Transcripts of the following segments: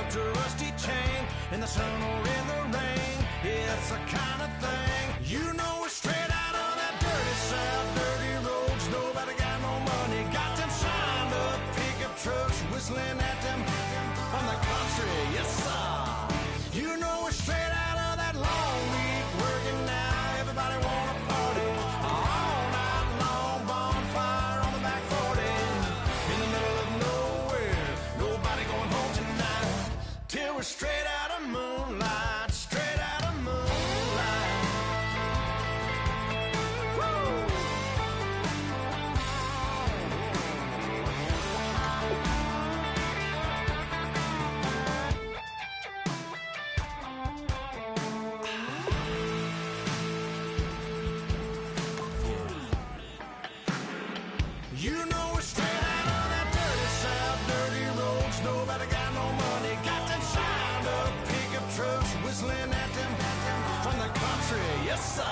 up to a rusty chain, in the sun or in the rain. It's the kind of thing, you know, it's straight out of that dirty South, dirty roads. Nobody got no money, got them signed up pickup trucks, whistling at them from the country. Yes, sir. You know, it's straight out of that long week working now. Everybody wanna party all night long, bonfire on the back 40, in the middle of nowhere. Nobody going home tonight till we're straight out of moonlight, straight out of moonlight. Woo! You know we're straight out of that dirty South, dirty roads. Nobody got no money, got them signed up pickup trucks, whistling at them from the country. Yes, sir.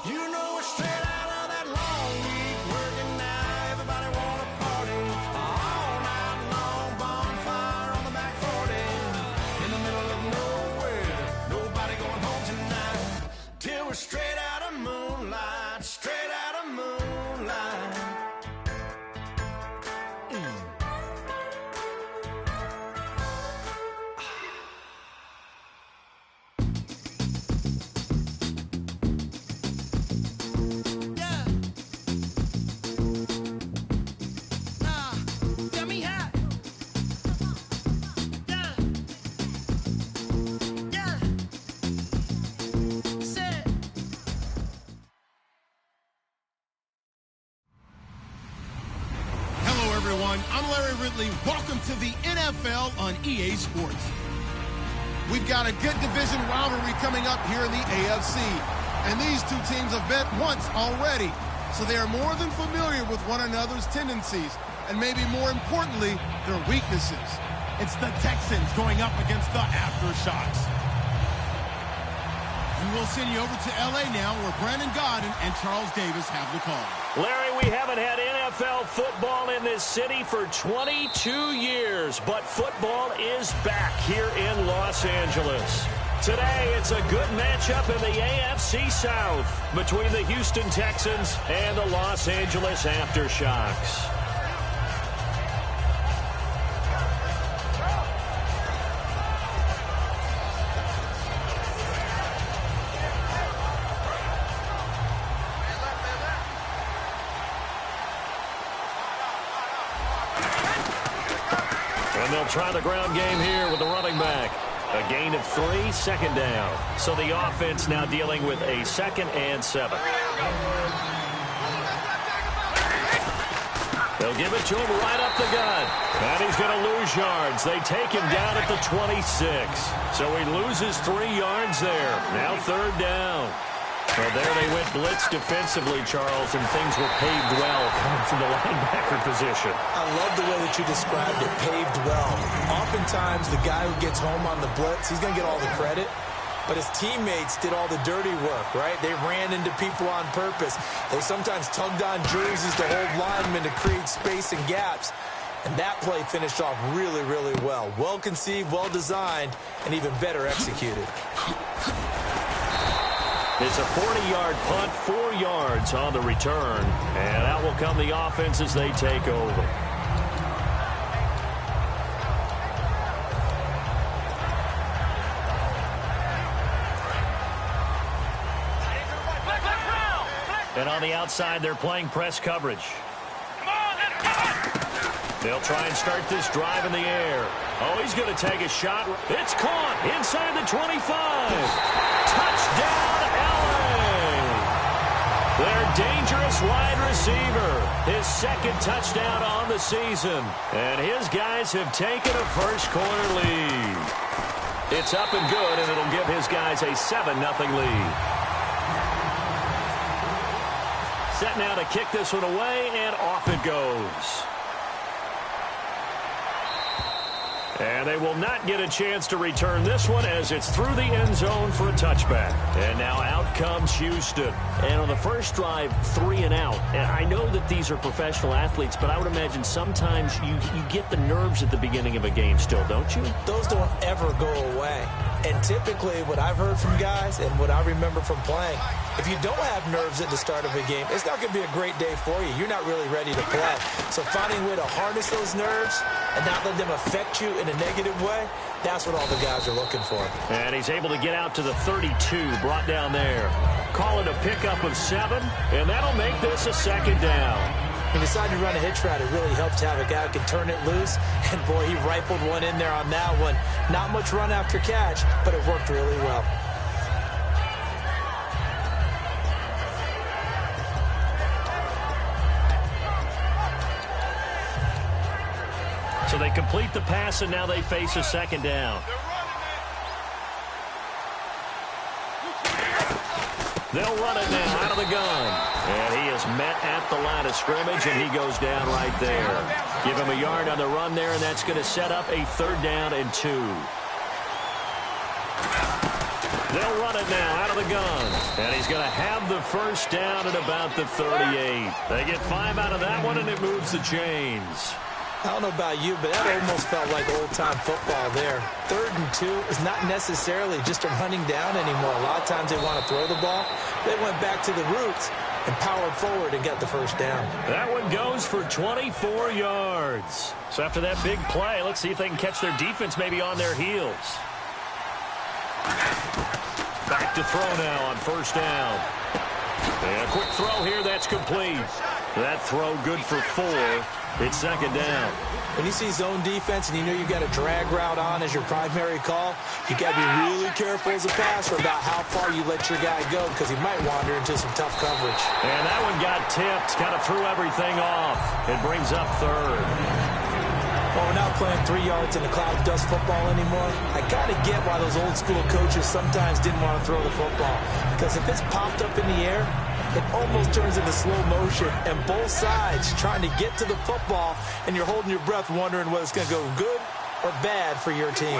You know we're straight out of that long week working now. Everybody wanna party all night long, bonfire on the back 40, in the middle of nowhere. Nobody going home tonight till we're straight out of moonlight, straight out of moonlight. I'm Larry Ridley. Welcome to the NFL on EA Sports. We've got a good division rivalry coming up here in the AFC, and these two teams have met once already, so they are more than familiar with one another's tendencies, and maybe more importantly, their weaknesses. It's the Texans going up against the Aftershocks. And we'll send you over to LA now, where Brandon Godden and Charles Davis have the call. Larry, we haven't had NFL football in this city for 22 years, but football is back here in Los Angeles. Today, it's a good matchup in the AFC South between the Houston Texans and the Los Angeles Aftershocks. And they'll try the ground game here with the running back. A gain of 3, second down. So the offense now dealing with a 2nd and 7. They'll give it to him right up the gut. And he's going to lose yards. They take him down at the 26. So he loses 3 yards there. Now 3rd down. Well, there they went blitz defensively, Charles, and things were paved well coming from the linebacker position. I love the way that you described it, paved well. Oftentimes, the guy who gets home on the blitz, he's going to get all the credit, but his teammates did all the dirty work, right? They ran into people on purpose. They sometimes tugged on jerseys to hold linemen to create space and gaps. And that play finished off really, really well. Well conceived, well designed, and even better executed. It's a 40-yard punt, 4 yards on the return. And out will come the offense as they take over. And on the outside, they're playing press coverage. They'll try and start this drive in the air. Oh, he's going to take a shot. It's caught inside the 25. Touchdown, LA. Their dangerous wide receiver. His 2nd touchdown on the season. And his guys have taken a first-quarter lead. It's up and good, and it'll give his guys a 7-0 lead. Set now to kick this one away, and off it goes. And they will not get a chance to return this one as it's through the end zone for a touchback. And now out comes Houston. And on the first drive, 3 and out. And I know that these are professional athletes, but I would imagine sometimes you get the nerves at the beginning of a game still, don't you? Those don't ever go away. And typically what I've heard from guys and what I remember from playing, if you don't have nerves at the start of a game, it's not going to be a great day for you. You're not really ready to play. So finding a way to harness those nerves and not let them affect you in a negative way, that's what all the guys are looking for. And he's able to get out to the 32, brought down there. Call it a pickup of 7, and that'll make this a second down. He decided to run a hitch route. It really helps to have a guy who can turn it loose. And, boy, he rifled one in there on that one. Not much run after catch, but it worked really well. So they complete the pass, and now they face a second down. They'll run it now out of the gun. And he is met at the line of scrimmage, and he goes down right there. Give him a yard on the run there, and that's going to set up a 3rd down and 2. They'll run it now out of the gun. And he's going to have the first down at about the 38. They get 5 out of that one, and it moves the chains. I don't know about you, but that almost felt like old-time football there. 3rd and 2 is not necessarily just a running down anymore. A lot of times they want to throw the ball. They went back to the roots and powered forward and got the first down. That one goes for 24 yards. So after that big play, let's see if they can catch their defense maybe on their heels. Back to throw now on 1st down. And a quick throw here, that's complete. That throw good for 4. It's 2nd down. When you see zone defense and you know you've got a drag route on as your primary call, you got to be really careful as a passer about how far you let your guy go because he might wander into some tough coverage. And that one got tipped, kind of threw everything off. It brings up 3rd. Well, we're not playing 3 yards in the cloud of dust football anymore. I kind of get why those old school coaches sometimes didn't want to throw the football because if it's popped up in the air, it almost turns into slow motion, and both sides trying to get to the football, and you're holding your breath wondering whether it's going to go good or bad for your team.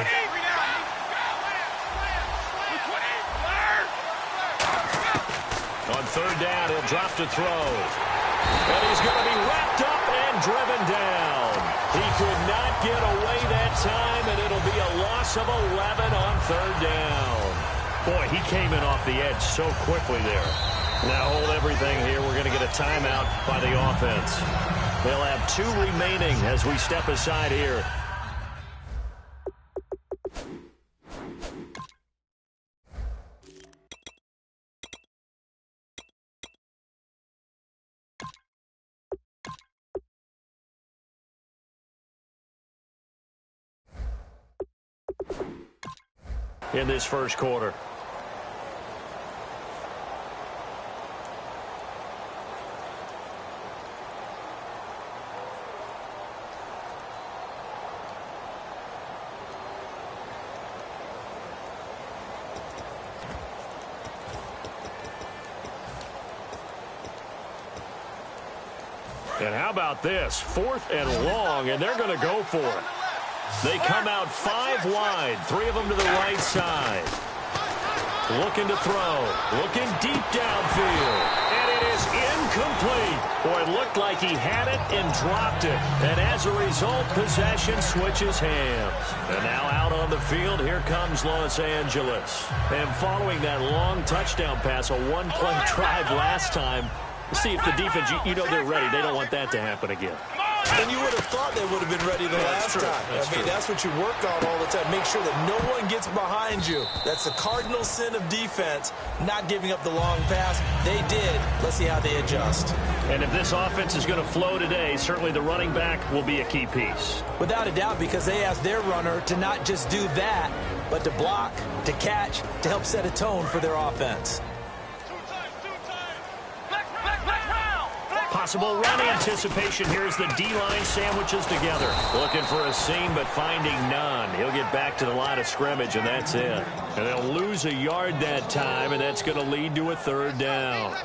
On 3rd down, he'll drop to throw. And he's going to be wrapped up and driven down. He could not get away that time, and it'll be a loss of 11 on 3rd down. Boy, he came in off the edge so quickly there. Now hold everything here. We're going to get a timeout by the offense. They'll have 2 remaining as we step aside here. In this first quarter. And how about this? 4th and long, and they're going to go for it. They come out 5 wide, 3 of them to the right side. Looking to throw, looking deep downfield, and it is incomplete. Boy, it looked like he had it and dropped it. And as a result, possession switches hands. And now out on the field, here comes Los Angeles. And following that long touchdown pass, a 1-play drive last time, see if the defense, you know they're ready. They don't want that to happen again. And you would have thought they would have been ready the last time. That's what you work on all the time. Make sure that no one gets behind you. That's the cardinal sin of defense, not giving up the long pass. They did. Let's see how they adjust. And if this offense is going to flow today, certainly the running back will be a key piece. Without a doubt, because they asked their runner to not just do that, but to block, to catch, to help set a tone for their offense. Possible run anticipation. Here's the D-line sandwiches together. Looking for a seam, but finding none. He'll get back to the line of scrimmage, and that's it. And they'll lose a yard that time, and that's going to lead to a 3rd down.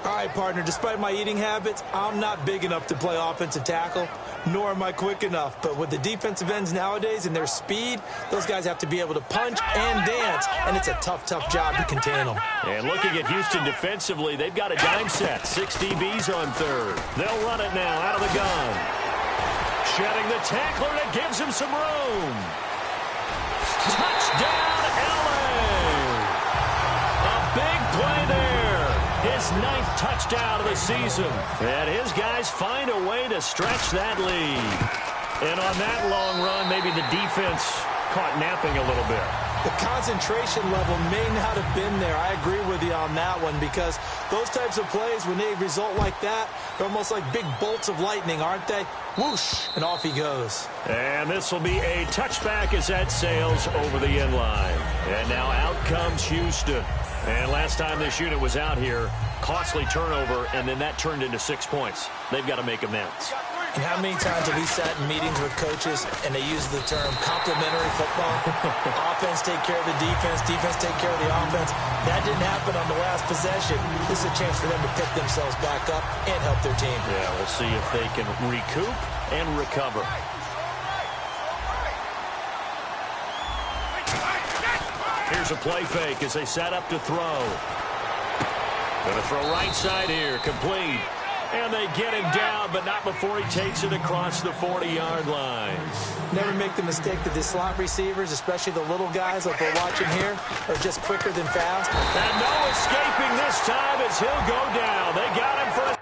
All right, partner, despite my eating habits, I'm not big enough to play offensive tackle, nor am I quick enough. But with the defensive ends nowadays and their speed, those guys have to be able to punch and dance, and it's a tough, tough job to contain them. And looking at Houston defensively, they've got a dime set. 6 DBs on third. They'll run it now out of the gun. Shedding the tackler that gives him some room. Touchdown, LA! A big play there. His 9th touchdown of the season. And his guys find a way to stretch that lead. And on that long run, maybe the defense caught napping a little bit. The concentration level may not have been there. I agree with you on that one, because those types of plays, when they result like that, they're almost like big bolts of lightning, aren't they? Whoosh, and off he goes. And this will be a touchback as that sails over the end line. And now out comes Houston. And last time this unit was out here, costly turnover, and then that turned into 6 points. They've got to make amends. And how many times have we sat in meetings with coaches and they use the term complementary football? Offense take care of the defense, defense take care of the offense. That didn't happen on the last possession. This is a chance for them to pick themselves back up and help their team. Yeah, we'll see if they can recoup and recover. Here's a play fake as they set up to throw. Going to throw right side here, complete. And they get him down, but not before he takes it across the 40-yard line. Never make the mistake that the slot receivers, especially the little guys like we're watching here, are just quicker than fast. And no escaping this time as he'll go down. They got him for a...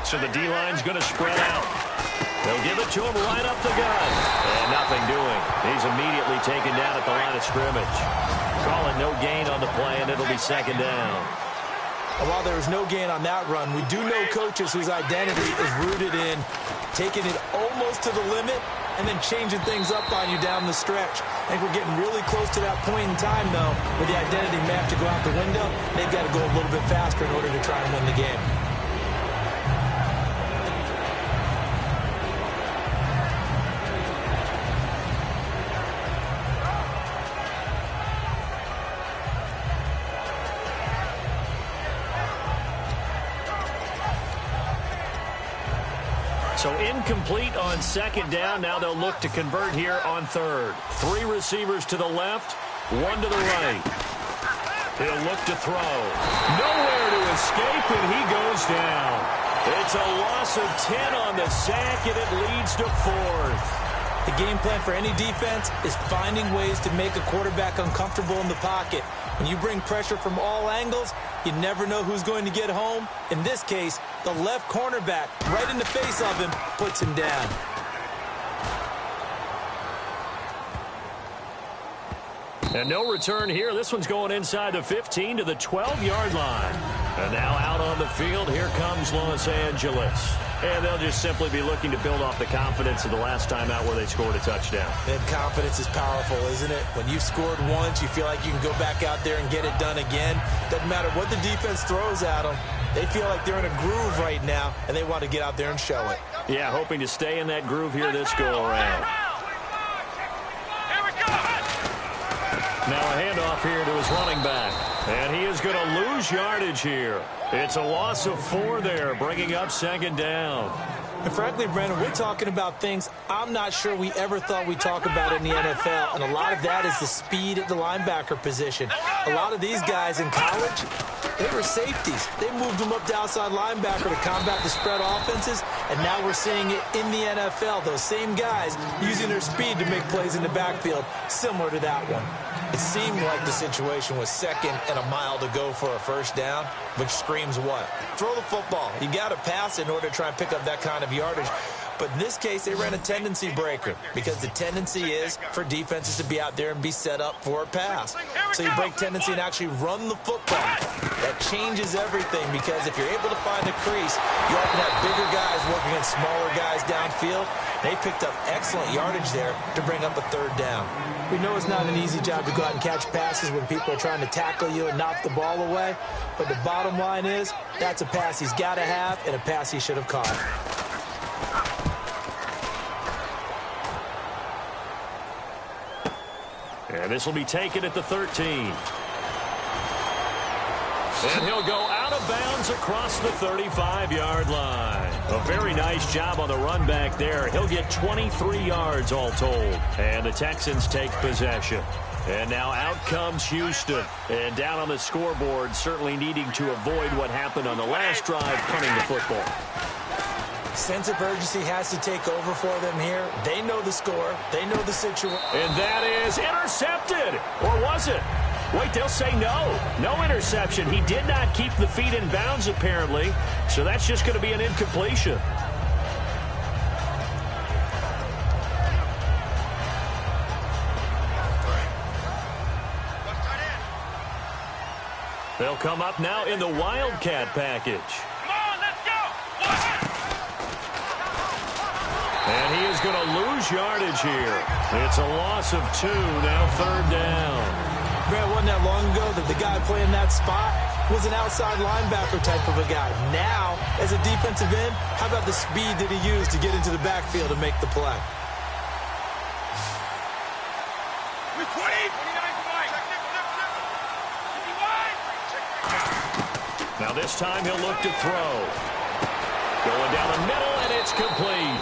So the D-line's going to spread out. They'll give it to him right up the gut. And nothing doing. He's immediately taken down at the line of scrimmage. Calling no gain on the play, and it'll be second down. And while there was no gain on that run, we do know coaches whose identity is rooted in taking it almost to the limit and then changing things up on you down the stretch. I think we're getting really close to that point in time, though, where the identity may have to go out the window. They've got to go a little bit faster in order to try and win the game. So incomplete on second down. Now they'll look to convert here on third. 3 receivers to the left, 1 to the right. He'll look to throw. Nowhere to escape, and he goes down. It's a loss of 10 on the sack, and it leads to 4th. The game plan for any defense is finding ways to make a quarterback uncomfortable in the pocket. When you bring pressure from all angles, you never know who's going to get home. In this case, the left cornerback, right in the face of him, puts him down. And no return here. This one's going inside the 15 to the 12-yard line. And now out on the field, here comes Los Angeles. And they'll just simply be looking to build off the confidence of the last time out where they scored a touchdown. And confidence is powerful, isn't it? When you've scored once, you feel like you can go back out there and get it done again. Doesn't matter what the defense throws at them. They feel like they're in a groove right now, and they want to get out there and show it. Yeah, hoping to stay in that groove here this go-around. Now a handoff here to his running back. And he is going to lose yardage here. It's a loss of 4 there, bringing up second down. And frankly, Brandon, we're talking about things I'm not sure we ever thought we'd talk about in the NFL, and a lot of that is the speed at the linebacker position. A lot of these guys in college, they were safeties. They moved them up to outside linebacker to combat the spread offenses, and now we're seeing it in the NFL. Those same guys using their speed to make plays in the backfield, similar to that one. It seemed like the situation was second and a mile to go for a first down, which screams what? Throw the football. You got to pass in order to try and pick up that kind of yardage. But in this case, they ran a tendency breaker because the tendency is for defenses to be out there and be set up for a pass. So you break tendency and actually run the football. That changes everything because if you're able to find a crease, you often have bigger guys working against smaller guys downfield. They picked up excellent yardage there to bring up a third down. We know it's not an easy job to go out and catch passes when people are trying to tackle you and knock the ball away. But the bottom line is that's a pass he's got to have and a pass he should have caught. And this will be taken at the 13. And he'll go out of bounds across the 35-yard line. A very nice job on the run back there. He'll get 23 yards all told. And the Texans take possession. And now out comes Houston. And down on the scoreboard, certainly needing to avoid what happened on the last drive, punting the football. Sense of urgency has to take over for them here. They know the score. They know the situation. And that is intercepted. Or was it? Wait, they'll say no. No interception. He did not keep the feet in bounds, apparently. So that's just going to be an incompletion. They'll come up now in the Wildcat package. Come on, let's go. And he is going to lose yardage here. It's a loss of 2, now third down. Man, it wasn't that long ago that the guy playing that spot was an outside linebacker type of a guy. Now, as a defensive end, how about the speed that he used to get into the backfield and make the play? Now this time he'll look to throw. Going down the middle, and it's complete.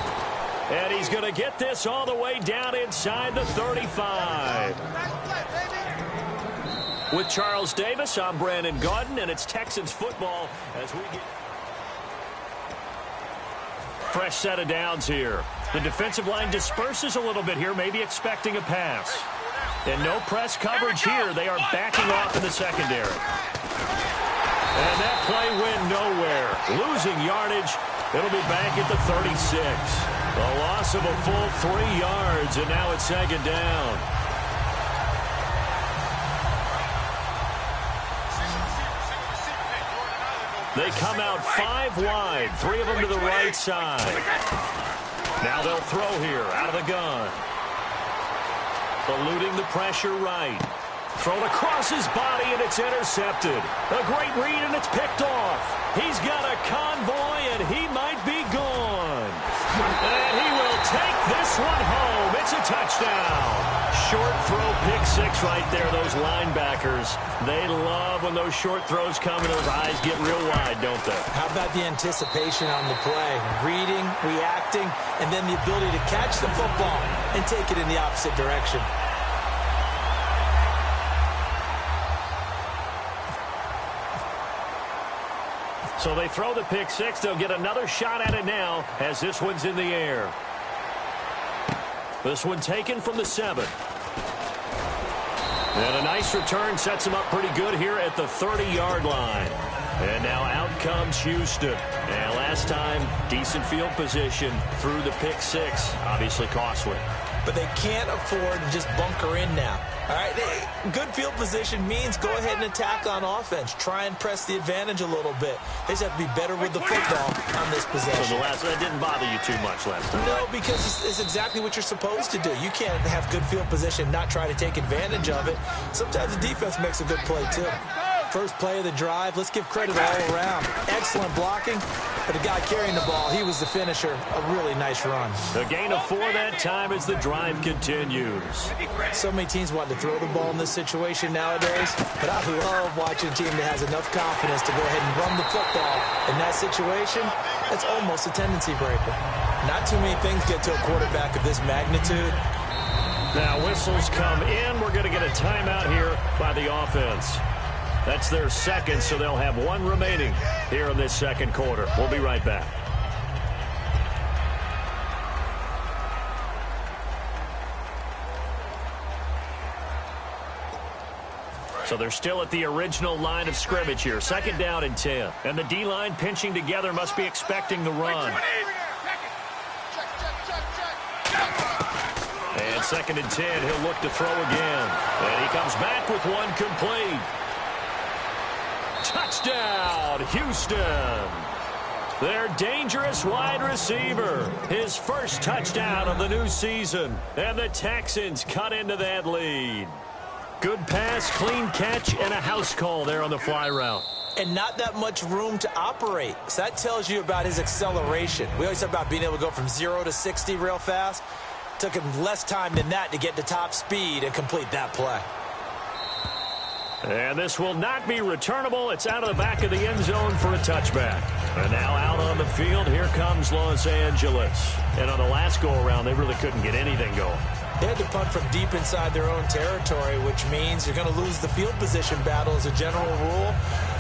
And he's going to get this all the way down inside the 35. With Charles Davis, I'm Brandon Gaudin, and it's Texans football as we get fresh set of downs here. The defensive line disperses a little bit here, maybe expecting a pass. And no press coverage here. They are backing off in the secondary. And that play went nowhere. Losing yardage. It'll be back at the 36. A loss of a full 3 yards, and now it's second down. They come out 5 wide, 3 of them to the right side. Now they'll throw here out of the gun. Eluding the pressure right. Thrown across his body, and it's intercepted. A great read, and it's picked off. He's got a convoy, and he might be gone. And he will take this one home. It's a touchdown. Short throw, pick 6 right there. Those linebackers, they love when those short throws come and those eyes get real wide, don't they? How about the anticipation on the play? Reading, reacting, and then the ability to catch the football and take it in the opposite direction. So they throw the pick 6. They'll get another shot at it now as this one's in the air. This one taken from the 7. And a nice return sets him up pretty good here at the 30-yard line. And now out comes Houston. And last time, decent field position through the pick 6. Obviously costly. But they can't afford to just bunker in now. All right, good field position means go ahead and attack on offense. Try and press the advantage a little bit. They just have to be better with the football on this possession. So that didn't bother you too much last time? No, because it's exactly what you're supposed to do. You can't have good field position and not try to take advantage of it. Sometimes the defense makes a good play, too. First play of the drive, let's give credit all around. Excellent blocking, but the guy carrying the ball, he was the finisher. A really nice run. A gain of 4 that time as the drive continues. So many teams want to throw the ball in this situation nowadays, but I love watching a team that has enough confidence to go ahead and run the football in that situation, That's almost a tendency breaker. Not too many things get to a quarterback of this magnitude. Now whistles come in. We're going to get a timeout here by the offense. That's their second, so they'll have one remaining here in this second quarter. We'll be right back. So they're still at the original line of scrimmage here. Second down and 10. And the D-line pinching together must be expecting the run. And second and 10, he'll look to throw again. And he comes back with one complete. Touchdown, Houston. Their dangerous wide receiver. His first touchdown of the new season. And the Texans cut into that lead. Good pass, clean catch, and a house call there on the fly route. And not that much room to operate. So that tells you about his acceleration. We always talk about being able to go from 0 to 60 real fast. Took him less time than that to get to top speed and complete that play. And this will not be returnable. It's out of the back of the end zone for a touchback. And now out on the field, here comes Los Angeles. And on the last go-around, they really couldn't get anything going. They had to punt from deep inside their own territory, which means you're going to lose the field position battle as a general rule.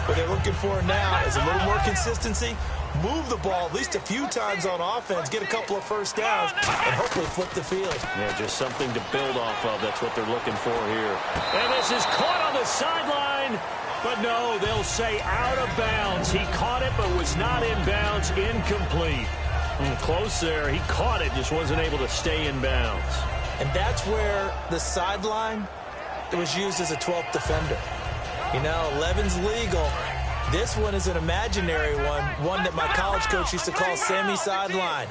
What they're looking for now is a little more consistency, move the ball at least a few times on offense, get a couple of first downs, and hopefully flip the field. Yeah, just something to build off of. That's what they're looking for here. And this is caught on the sideline. But no, they'll say out of bounds. He caught it but was not in bounds. Incomplete. Close there. He caught it, just wasn't able to stay in bounds. And that's where the sideline, it was used as a 12th defender. You know, 11's legal. This one is an imaginary one that my college coach used to call Sammy Sideline.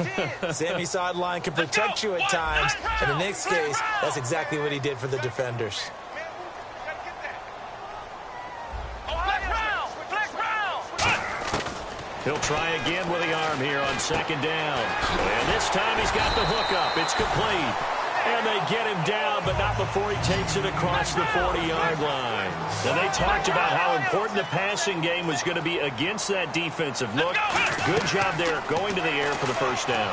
Sammy Sideline can protect you at times. And in this case, that's exactly what he did for the defenders. He'll try again with the arm here on second down. And this time he's got the hook up. It's complete. And they get him down, but not before he takes it across the 40-yard line. And they talked about how important the passing game was going to be against that defensive look. Good job there going to the air for the first down.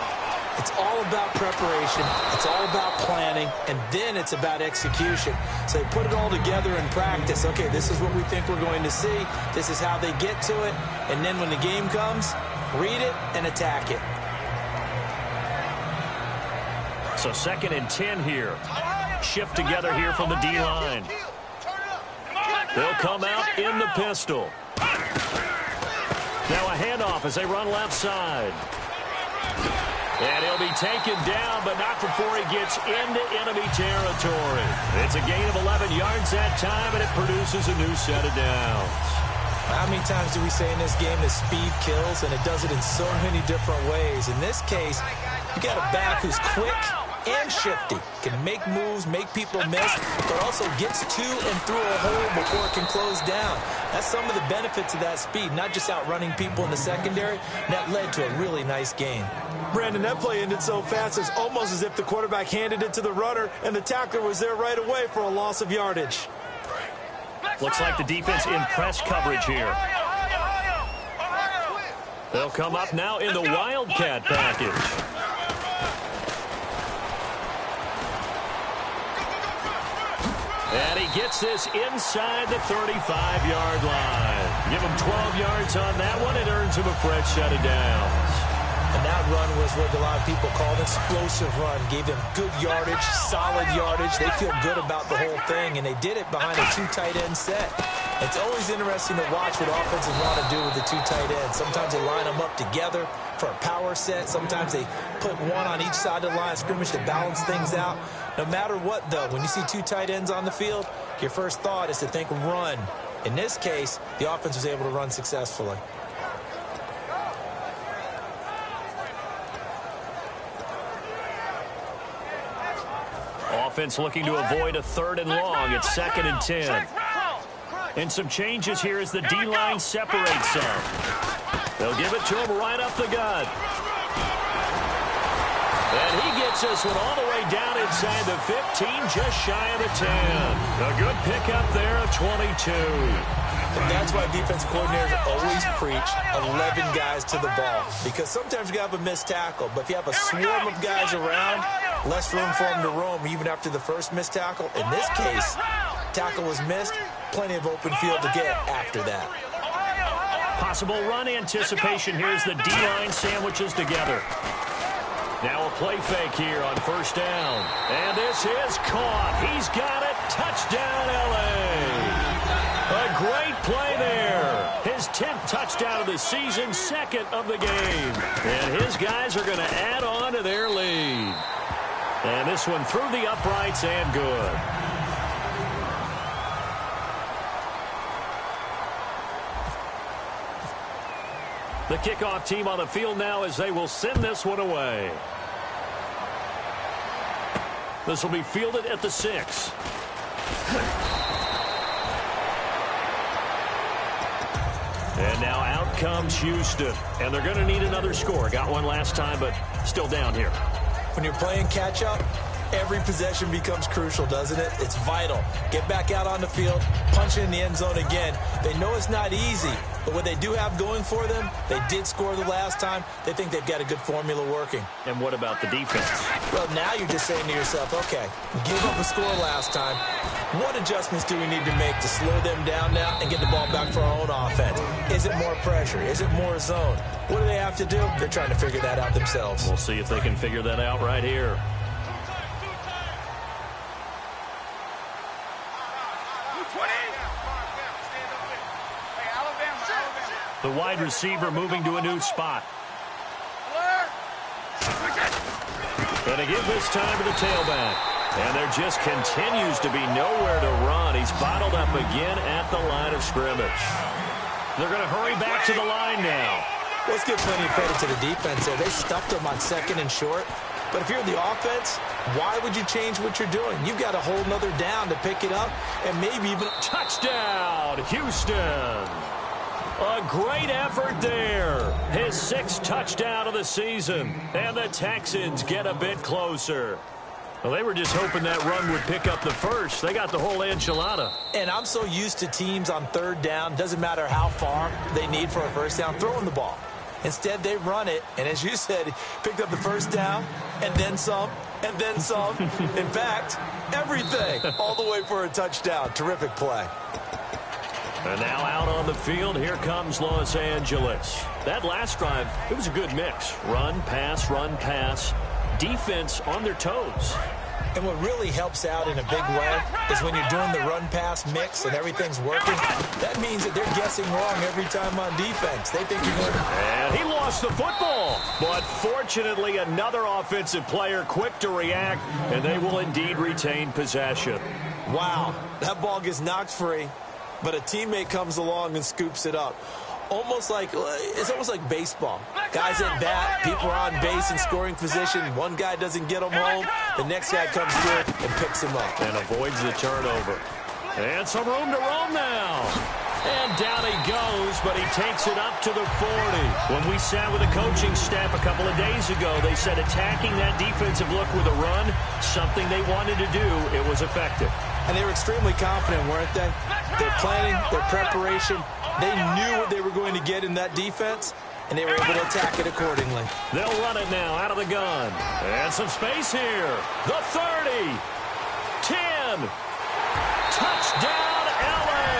It's all about preparation. It's all about planning. And then it's about execution. So they put it all together in practice. Okay, this is what we think we're going to see. This is how they get to it. And then when the game comes, read it and attack it. So second and 10 here. Shift together here from the D-line. They'll come out in the pistol. Now a handoff as they run left side. And he'll be taken down, but not before he gets into enemy territory. It's a gain of 11 yards that time, and it produces a new set of downs. How many times do we say in this game that speed kills, and it does it in so many different ways? In this case, you got a back who's quick and shifty, can make moves, make people miss, but also gets to and through a hole before it can close down. That's some of the benefits of that speed, not just outrunning people in the secondary. That led to a really nice game. Brandon, that play ended so fast, it's almost as if the quarterback handed it to the runner and the tackler was there right away for a loss of yardage. Looks like the defense in press coverage here. They'll come up now in the Wildcat package. And he gets this inside the 35-yard line. Give him 12 yards on that one. It earns him a fresh set of downs. And that run was what a lot of people call an explosive run. Gave them good yardage, solid yardage. They feel good about the whole thing, and they did it behind a two tight end set. It's always interesting to watch what offenses want to do with the two tight ends. Sometimes they line them up together for a power set. Sometimes they put one on each side of the line of scrimmage to balance things out. No matter what, though, when you see two tight ends on the field, your first thought is to think run. In this case, the offense was able to run successfully. Offense looking to avoid a third and long. It's second and 10. And some changes here as the D-line separates some. They'll give it to him right up the gut. And he gets Gets this one all the way down inside the 15, just shy of the 10. A good pickup there of 22. And that's why defense coordinators always preach 11 guys to the ball. Because sometimes you have a missed tackle, but if you have a swarm of guys around, less room for them to roam even after the first missed tackle. In this case, tackle was missed, plenty of open field to get after that. Possible run anticipation. Here's the D-line sandwiches together. Now a play fake here on first down. And this is caught. He's got it. Touchdown, L.A. A great play there. His 10th touchdown of the season, second of the game. And his guys are going to add on to their lead. And this one through the uprights and good. The kickoff team on the field now as they will send this one away. This will be fielded at the 6. And now out comes Houston. And they're going to need another score. Got one last time, but still down here. When you're playing catch-up, every possession becomes crucial, doesn't it? It's vital. Get back out on the field, punch it in the end zone again. They know it's not easy, but what they do have going for them, they did score the last time. They think they've got a good formula working. And what about the defense? Well, now you're just saying to yourself, okay, give up a score last time. What adjustments do we need to make to slow them down now and get the ball back for our own offense? Is it more pressure? Is it more zone? What do they have to do? They're trying to figure that out themselves. We'll see if they can figure that out right here. The wide receiver moving to a new spot. And they give this time to the tailback. And there just continues to be nowhere to run. He's bottled up again at the line of scrimmage. They're going to hurry back to the line now. Let's give plenty of credit to the defense there. They stuffed him on second and short. But if you're the offense, why would you change what you're doing? You've got a whole nother down to pick it up and maybe even touchdown, Houston. A great effort there. His 6th touchdown of the season. And the Texans get a bit closer. Well, they were just hoping that run would pick up the first. They got the whole enchilada. And I'm so used to teams on third down, doesn't matter how far they need for a first down, throwing the ball. Instead, they run it, and as you said, picked up the first down, and then some, and then some. In fact, everything, all the way for a touchdown. Terrific play. And now out on the field, here comes Los Angeles. That last drive, it was a good mix. Run, pass, defense on their toes. And what really helps out in a big way is when you're doing the run-pass mix and everything's working, that means that they're guessing wrong every time on defense. They think you're going to... And he lost the football. But fortunately, another offensive player quick to react, and they will indeed retain possession. Wow, that ball gets knocked free, but a teammate comes along and scoops it up. It's almost like baseball. Guys at bat, people are on base in scoring position. One guy doesn't get them home. The next guy comes through and picks him up. And avoids the turnover. And some room to roam now. And down he goes, but he takes it up to the 40. When we sat with the coaching staff a couple of days ago, they said attacking that defensive look with a run, something they wanted to do, it was effective. And they were extremely confident, weren't they? Their planning, their preparation, they knew what they were going to get in that defense, and they were able to attack it accordingly. They'll run it now out of the gun. And some space here. The 30. 10. Touchdown, L.A.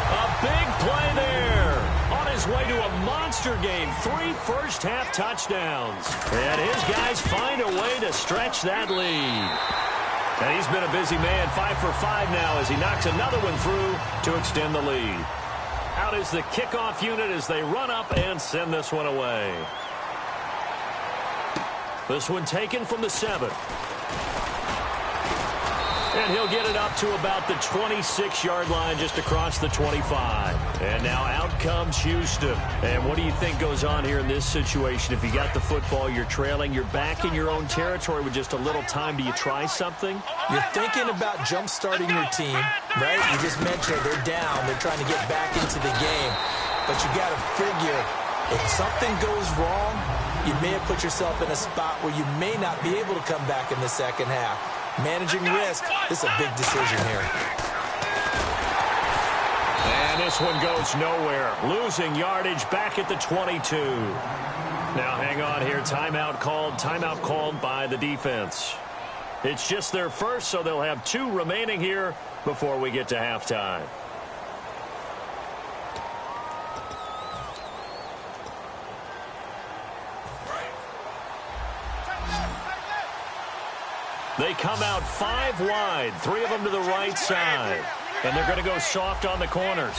A big play there. On his way to a monster game. 3 first-half touchdowns. And his guys find a way to stretch that lead. And he's been a busy man, 5 for 5 now as he knocks another one through to extend the lead. Out is the kickoff unit as they run up and send this one away. This one taken from the 7. And he'll get it up to about the 26-yard line just across the 25. And now out comes Houston. And what do you think goes on here in this situation? If you got the football, you're trailing, you're back in your own territory with just a little time. Do you try something? You're thinking about jump-starting your team, right? You just mentioned they're down. They're trying to get back into the game. But you got to figure if something goes wrong, you may have put yourself in a spot where you may not be able to come back in the second half. Managing risk, this is a big decision here. And this one goes nowhere. Losing yardage back at the 22. Now hang on here. Timeout called by the defense. It's just their first, so they'll have 2 remaining here before we get to halftime. They come out 5 wide, 3 of them to the right side. And they're going to go soft on the corners.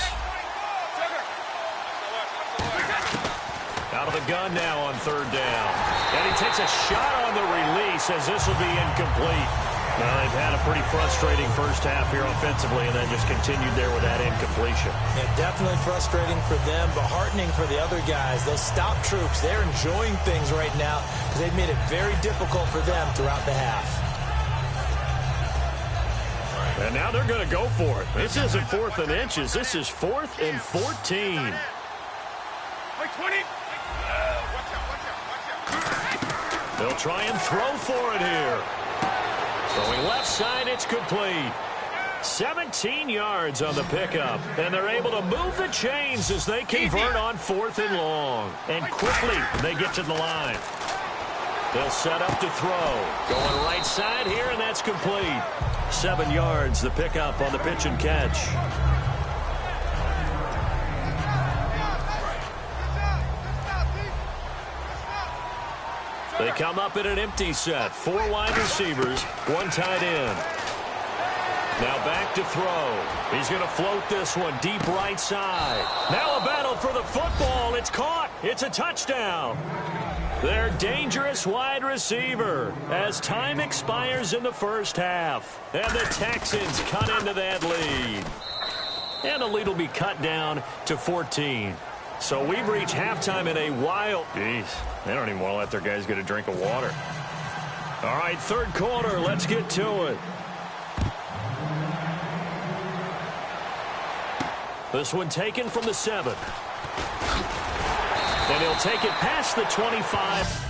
Out of the gun now on 3rd down. And he takes a shot on the release as this will be incomplete. Now, they've had a pretty frustrating first half here offensively and then just continued there with that incompletion. Yeah, definitely frustrating for them, but heartening for the other guys. Those stop troops, they're enjoying things right now because they've made it very difficult for them throughout the half. And now they're going to go for it. This isn't 4th and inches. This is 4th and 14. They'll try and throw for it here. Throwing left side, it's complete. 17 yards on the pickup. And they're able to move the chains as they convert on 4th and long. And quickly, they get to the line. They'll set up to throw. Going right side here, and that's complete. 7 yards, the pickup on the pitch and catch. They come up in an empty set. 4 wide receivers, 1 tight end. Now back to throw. He's going to float this one deep right side. Now a battle for the football. It's caught. It's a touchdown. Their dangerous wide receiver as time expires in the first half. And the Texans cut into that lead. And the lead will be cut down to 14. So we've reached halftime in a wild... Jeez, they don't even want to let their guys get a drink of water. All right, 3rd quarter, let's get to it. This one taken from the 7. And he'll take it past the 25.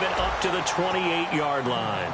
Up to the 28-yard line.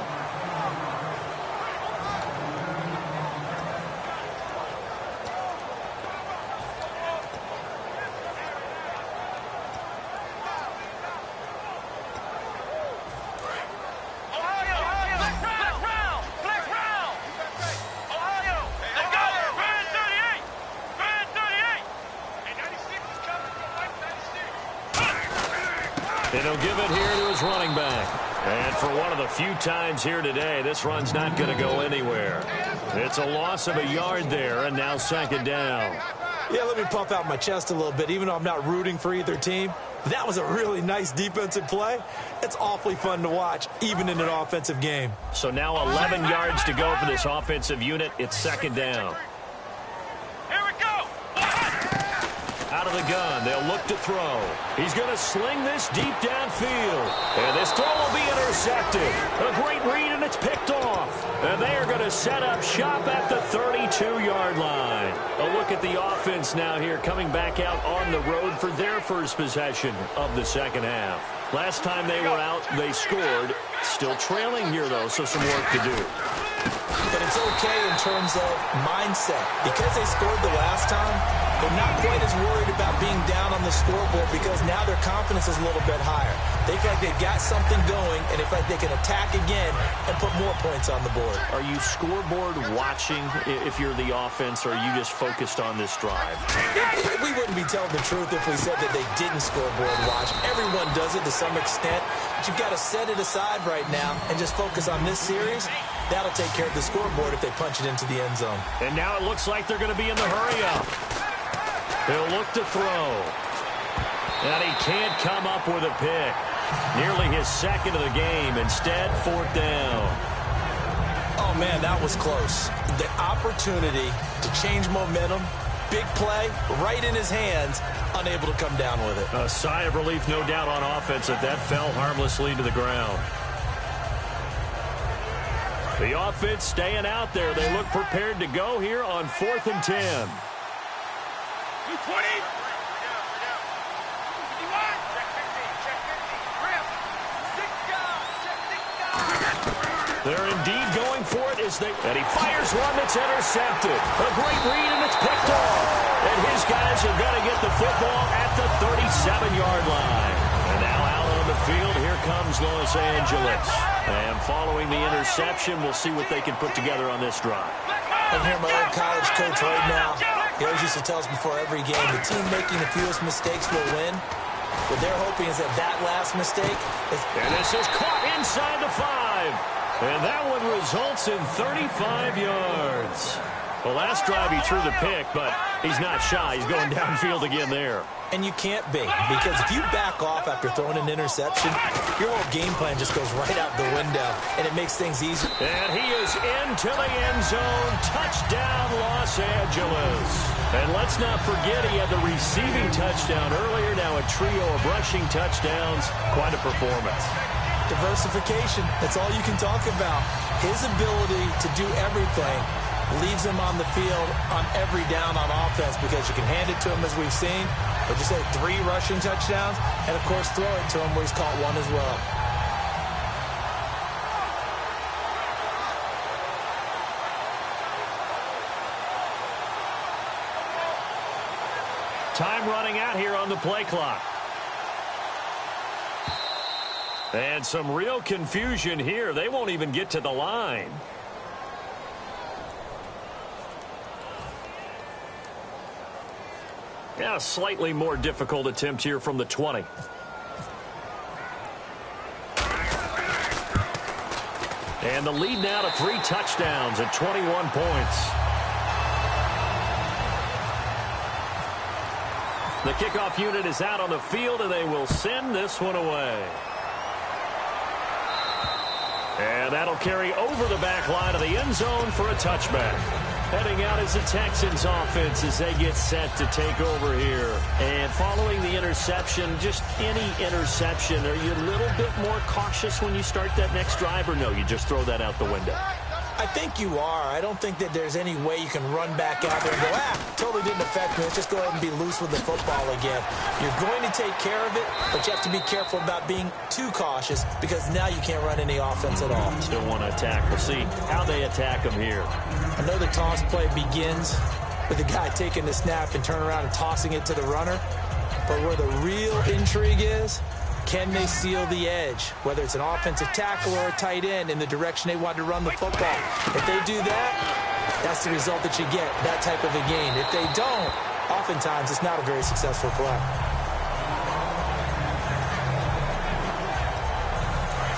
And he'll give it here to his running back. And for one of the few times here today, this run's not going to go anywhere. It's a loss of a yard there, and now 2nd down. Yeah, let me puff out my chest a little bit, even though I'm not rooting for either team. That was a really nice defensive play. It's awfully fun to watch, even in an offensive game. So now 11 yards to go for this offensive unit. It's 2nd down. Out of the gun, they'll look to throw. He's going to sling this deep downfield. And this throw will be intercepted. A great read, and it's picked off. And they are going to set up shop at the 32-yard line. A look at the offense now here, coming back out on the road for their first possession of the second half. Last time they were out, they scored. Still trailing here, though, so some work to do. But it's okay in terms of mindset. Because they scored the last time, they're not quite as worried about being down on the scoreboard because now their confidence is a little bit higher. They feel like they've got something going, and they feel like they can attack again and put more points on the board. Are you scoreboard watching if you're the offense, or are you just focused on this drive? We wouldn't be telling the truth if we said that they didn't scoreboard watch. Everyone does it to some extent, but you've got to set it aside right now and just focus on this series. That'll take care of the scoreboard if they punch it into the end zone. And now it looks like they're going to be in the hurry-up. He'll look to throw. And he can't come up with a pick. Nearly his second of the game. Instead, 4th down. Oh, man, that was close. The opportunity to change momentum, big play, right in his hands, unable to come down with it. A sigh of relief, no doubt, on offense that fell harmlessly to the ground. The offense staying out there. They look prepared to go here on 4th and 10. 220. They're indeed going for it and he fires one that's intercepted. A great read, and it's picked off. And his guys are going to get the football at the 37-yard line. And now out on the field, here comes Los Angeles. And following the interception, we'll see what they can put together on this drive. I'm here, my old college coach right now. He always used to tell us before every game, the team making the fewest mistakes will win. What they're hoping is that last mistake is... And this is caught inside the 5. And that one results in 35 yards. The last drive he threw the pick, but he's not shy. He's going downfield again there. And you can't be, because if you back off after throwing an interception, your whole game plan just goes right out the window, and it makes things easier. And he is into the end zone. Touchdown, Los Angeles. And let's not forget he had the receiving touchdown earlier. Now a trio of rushing touchdowns. Quite a performance. Diversification, that's all you can talk about. His ability to do everything leaves him on the field on every down on offense, because you can hand it to him, as we've seen, or just say 3 rushing touchdowns, and of course throw it to him where he's caught one as well. Time running out here on the play clock. And some real confusion here. They won't even get to the line. Yeah, a slightly more difficult attempt here from the 20. And the lead now to 3 touchdowns at 21 points. The kickoff unit is out on the field, and they will send this one away. And that'll carry over the back line of the end zone for a touchback. Heading out is the Texans offense as they get set to take over here. And following the interception, just any interception, are you a little bit more cautious when you start that next drive, or no, you just throw that out the window? I think you are. I don't think that there's any way you can run back out there and go, totally didn't affect me. Let's just go ahead and be loose with the football again. You're going to take care of it, but you have to be careful about being too cautious, because now you can't run any offense at all. Still want to attack. We'll see how they attack them here. I know the toss play begins with the guy taking the snap and turning around and tossing it to the runner, but where the real intrigue is, can they seal the edge, whether it's an offensive tackle or a tight end, in the direction they want to run the football? If they do that, that's the result that you get, that type of a gain. If they don't, oftentimes it's not a very successful play.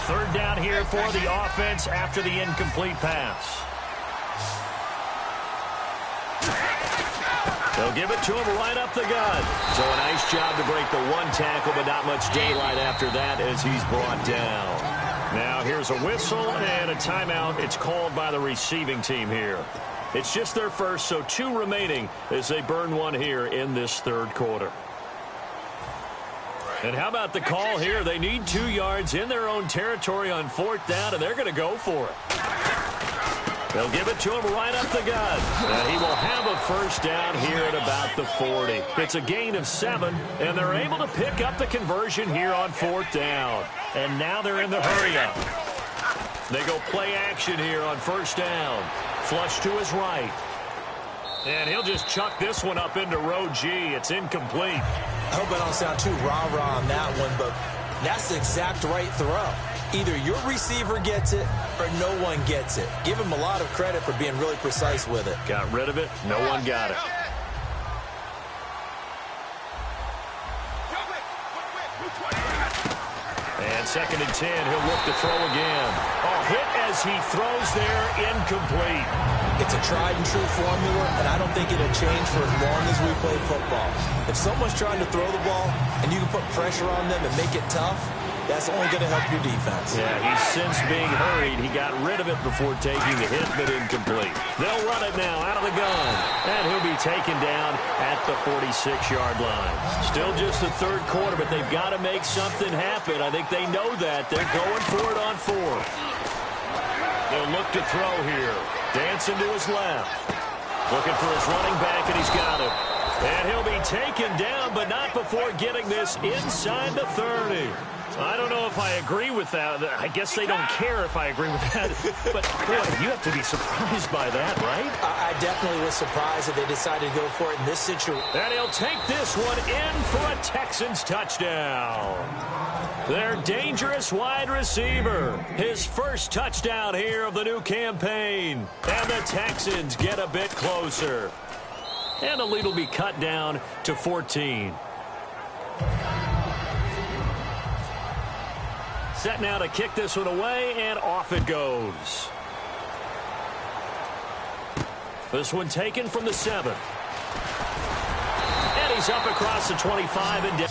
Third down here for the offense after the incomplete pass. They'll give it to him right up the gut. So a nice job to break the 1 tackle, but not much daylight after that as he's brought down. Now here's a whistle and a timeout. It's called by the receiving team here. It's just their first, so 2 remaining as they burn 1 here in this third quarter. And how about the call here? They need 2 yards in their own territory on 4th down, and they're going to go for it. They'll give it to him right up the gut. And he will have a first down here at about the 40. It's a gain of 7, and they're able to pick up the conversion here on 4th down. And now they're in the hurry-up. They go play action here on 1st down. Flush to his right. And he'll just chuck this one up into row G. It's incomplete. I hope I don't sound too rah-rah on that one, but that's the exact right throw. Either your receiver gets it or no one gets it. Give him a lot of credit for being really precise with it. Got rid of it. No one got it. And 2nd and 10. He'll look to throw again. Oh, hit as he throws there. Incomplete. It's a tried and true formula, and I don't think it'll change for as long as we play football. If someone's trying to throw the ball and you can put pressure on them and make it tough, That's only going to help your defense. Yeah, he's since being hurried. He got rid of it before taking the hit, but incomplete. They'll run it now out of the gun, and he'll be taken down at the 46-yard line. Still just the third quarter, but they've got to make something happen. I think they know that. They're going for it on fourth. They'll look to throw here. Dancing to his left. Looking for his running back, and he's got him. And he'll be taken down, but not before getting this inside the 30. I don't know if I agree with that. I guess they don't care if I agree with that. But, boy, you have to be surprised by that, right? I definitely was surprised that they decided to go for it in this situation. And he'll take this one in for a Texans touchdown. Their dangerous wide receiver. His first touchdown here of the new campaign. And the Texans get a bit closer. And the lead will be cut down to 14. Set now to kick this one away, and off it goes. This one taken from the 7. And he's up across the 25 and down.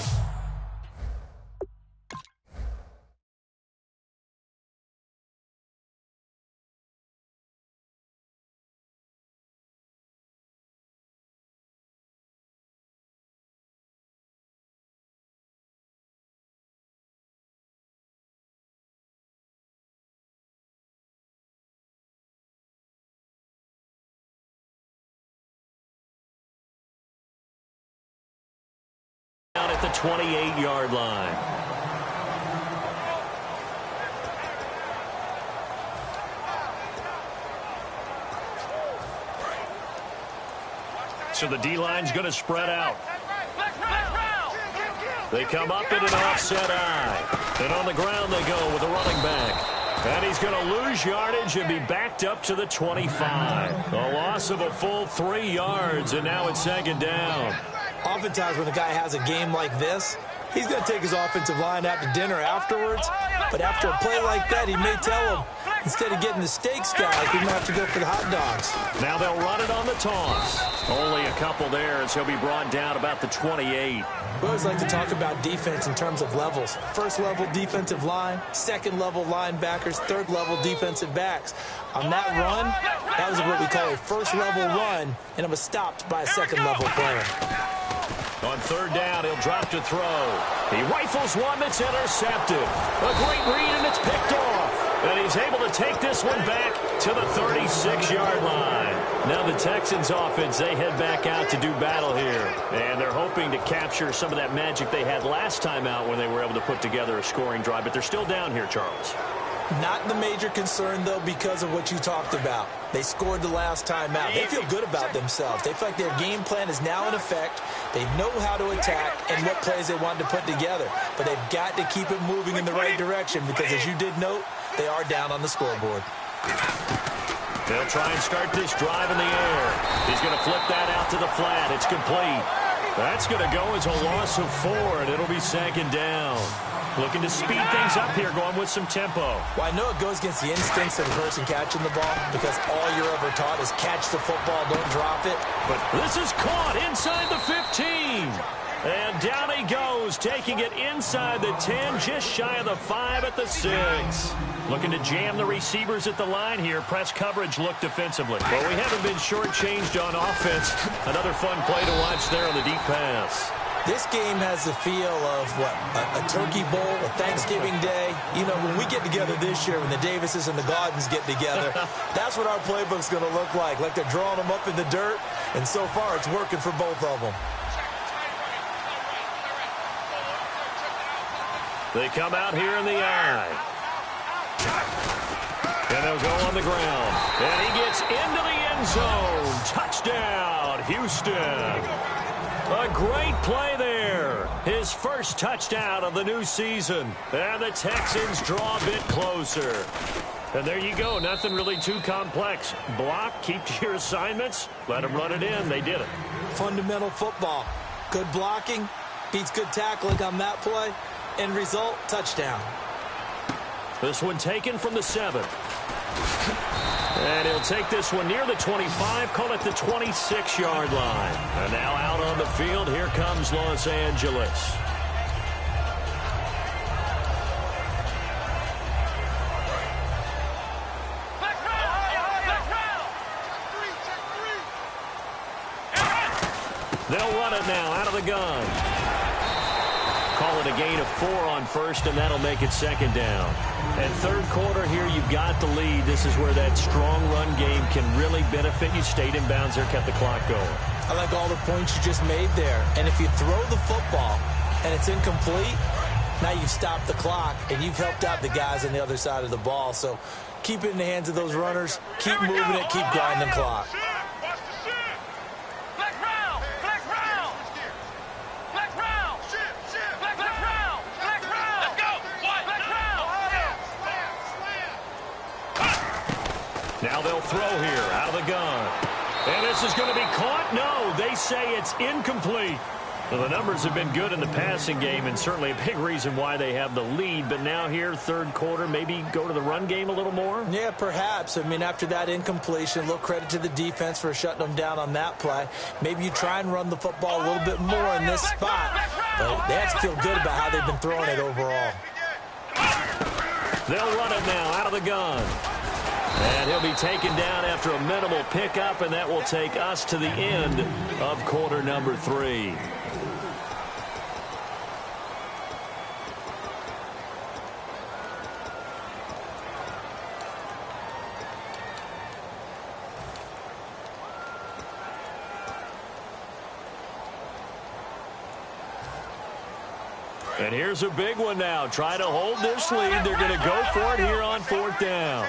Down at the 28-yard line. So the D-line's going to spread out. They come up in an offset eye. And on the ground they go with a running back. And he's going to lose yardage and be backed up to the 25. A loss of a full 3 yards, and now it's second down. Oftentimes when a guy has a game like this, he's going to take his offensive line out to dinner afterwards. But after a play like that, he may tell him, instead of getting the steaks, guys, we might have to go for the hot dogs. Now they'll run it on the toss. Only a couple there, as he'll be brought down about the 28. We always like to talk about defense in terms of levels. First-level defensive line, second-level linebackers, third-level defensive backs. On that run, that was what we call a first-level run, and it was stopped by a second-level player. On third down, he'll drop to throw. He rifles one that's intercepted. A great read, and it's picked off. And he's able to take this one back to the 36-yard line. Now the Texans offense, they head back out to do battle here. And they're hoping to capture some of that magic they had last time out when they were able to put together a scoring drive. But they're still down here, Charles. Not the major concern, though, because of what you talked about. They scored the last time out. They feel good about themselves. They feel like their game plan is now in effect. They know how to attack and what plays they want to put together. But they've got to keep it moving in the right direction because, as you did note, they are down on the scoreboard. They'll try and start this drive in the air. He's going to flip that out to the flat. It's complete. That's going to go as a loss of 4, and it'll be second down. Looking to speed things up here, going with some tempo. Well, I know it goes against the instincts of the person catching the ball because all you're ever taught is catch the football, don't drop it. But this is caught inside the 15. And down he goes, taking it inside the 10, just shy of the 5 at the 6. Looking to jam the receivers at the line here. Press coverage look defensively. Well, we haven't been shortchanged on offense. Another fun play to watch there on the deep pass. This game has the feel of, what, a turkey bowl, a Thanksgiving day. You know, when we get together this year, when the Davises and the Gaudens get together, that's what our playbook's going to look like they're drawing them up in the dirt, and so far it's working for both of them. They come out here in the eye. And they'll go on the ground. And he gets into the end zone. Touchdown, Houston. A great play there. His first touchdown of the new season. And the Texans draw a bit closer. And there you go. Nothing really too complex. Block, keep to your assignments. Let them run it in. They did it. Fundamental football. Good blocking. Beats good tackling on that play. End result, touchdown. This one taken from the 7. And he'll take this one near the 25, call it the 26-yard line. And now out on the field, here comes Los Angeles. They'll run it now out of the gun. Call it a gain of 4 on first, and that'll make it second down. And third quarter here, you've got the lead. This is where that strong run game can really benefit you. Stayed in bounds there, kept the clock going. I like all the points you just made there. And if you throw the football and it's incomplete, now you've stopped the clock and you've helped out the guys on the other side of the ball. So keep it in the hands of those runners. Keep moving it. Keep grinding the clock. Now they'll throw here out of the gun. And this is going to be caught. No, they say it's incomplete. Well, the numbers have been good in the passing game and certainly a big reason why they have the lead. But now here, third quarter, maybe go to the run game a little more? Yeah, perhaps. I mean, after that incompletion, a little credit to the defense for shutting them down on that play. Maybe you try and run the football a little bit more in this spot. But they have to feel good about how they've been throwing it overall. They'll run it now out of the gun. And he'll be taken down after a minimal pickup, and that will take us to the end of quarter number 3. And here's a big one now. Try to hold this lead. They're going to go for it here on fourth down.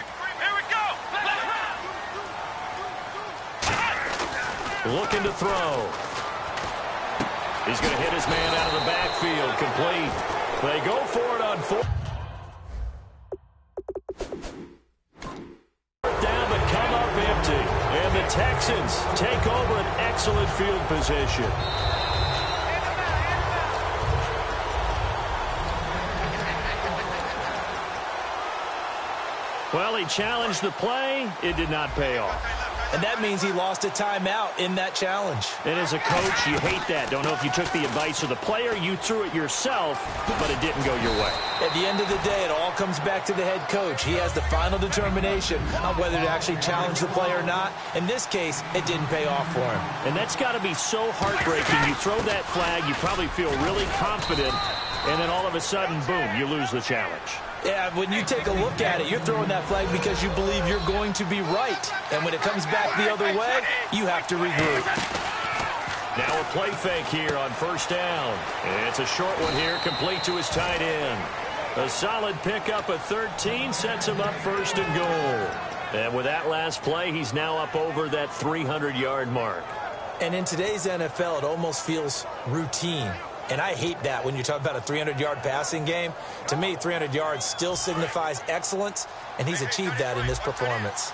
Looking to throw. He's going to hit his man out of the backfield. Complete. They go for it on fourth down, but come up empty. And the Texans take over an excellent field position. Well, he challenged the play. It did not pay off. And that means he lost a timeout in that challenge. And as a coach, you hate that. Don't know if you took the advice of the player, you threw it yourself, but it didn't go your way. At the end of the day, it all comes back to the head coach. He has the final determination on whether to actually challenge the play or not. In this case, it didn't pay off for him. And that's got to be so heartbreaking. You throw that flag, you probably feel really confident, and then all of a sudden, boom, you lose the challenge. Yeah, when you take a look at it, you're throwing that flag because you believe you're going to be right. And when it comes back the other way, you have to regroup. Now a play fake here on first down. And it's a short one here, complete to his tight end. A solid pickup of 13 sets him up first and goal. And with that last play, he's now up over that 300-yard mark. And in today's NFL, it almost feels routine. And I hate that when you talk about a 300-yard passing game. To me, 300 yards still signifies excellence, and he's achieved that in this performance.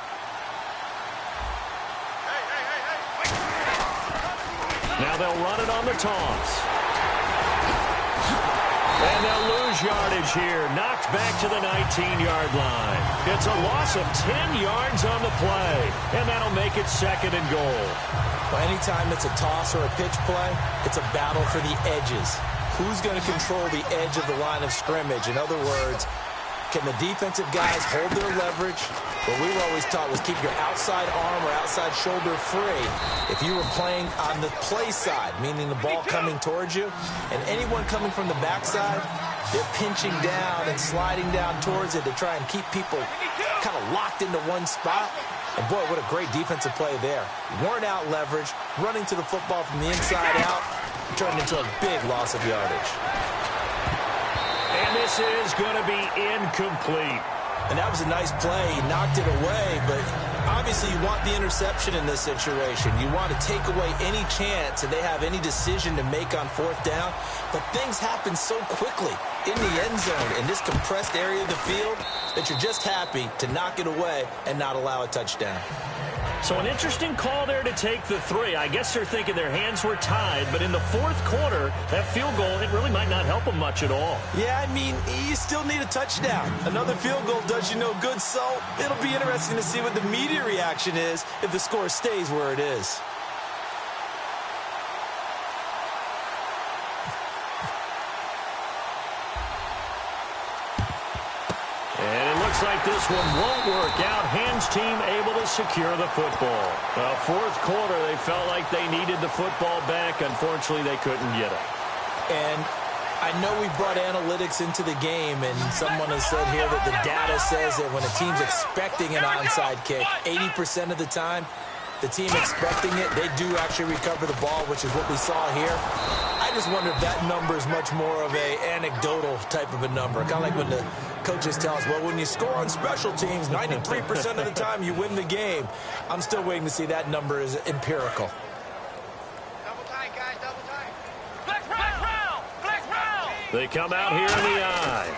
Now they'll run it on the toss. And they'll lose yardage here. Knocked back to the 19-yard line. It's a loss of 10 yards on the play, and that'll make it second and goal. Well, anytime it's a toss or a pitch play, it's a battle for the edges. Who's going to control the edge of the line of scrimmage? In other words, can the defensive guys hold their leverage? What we were always taught was keep your outside arm or outside shoulder free. If you were playing on the play side, meaning the ball coming towards you, and anyone coming from the backside, they're pinching down and sliding down towards it to try and keep people kind of locked into one spot. And boy, what a great defensive play there. Worn out leverage, running to the football from the inside out, turned into a big loss of yardage. And this is going to be incomplete. And that was a nice play. He knocked it away, but obviously you want the interception in this situation. You want to take away any chance that they have any decision to make on fourth down. But things happen so quickly in the end zone in this compressed area of the field that you're just happy to knock it away and not allow a touchdown. So an interesting call there to take the 3. I guess they're thinking their hands were tied, but in the fourth quarter, that field goal, it really might not help them much at all. Yeah, I mean, you still need a touchdown. Another field goal does you no good, so it'll be interesting to see what the media reaction is if the score stays where it is. And it looks Looks like this one won't work out. Hens team able to secure the football. Fourth quarter, they felt like they needed the football back. Unfortunately, they couldn't get it. And I know we brought analytics into the game, and someone has said here that the data says that when a team's expecting an onside kick, 80% of the time, the team expecting it, they do actually recover the ball, which is what we saw here. I just wonder if that number is much more of a anecdotal type of a number. Kind of like when the coaches tell us, well, when you score on special teams, 93% of the time you win the game. I'm still waiting to see that number is empirical. Double tight, guys, double tight. They come out here in the eye.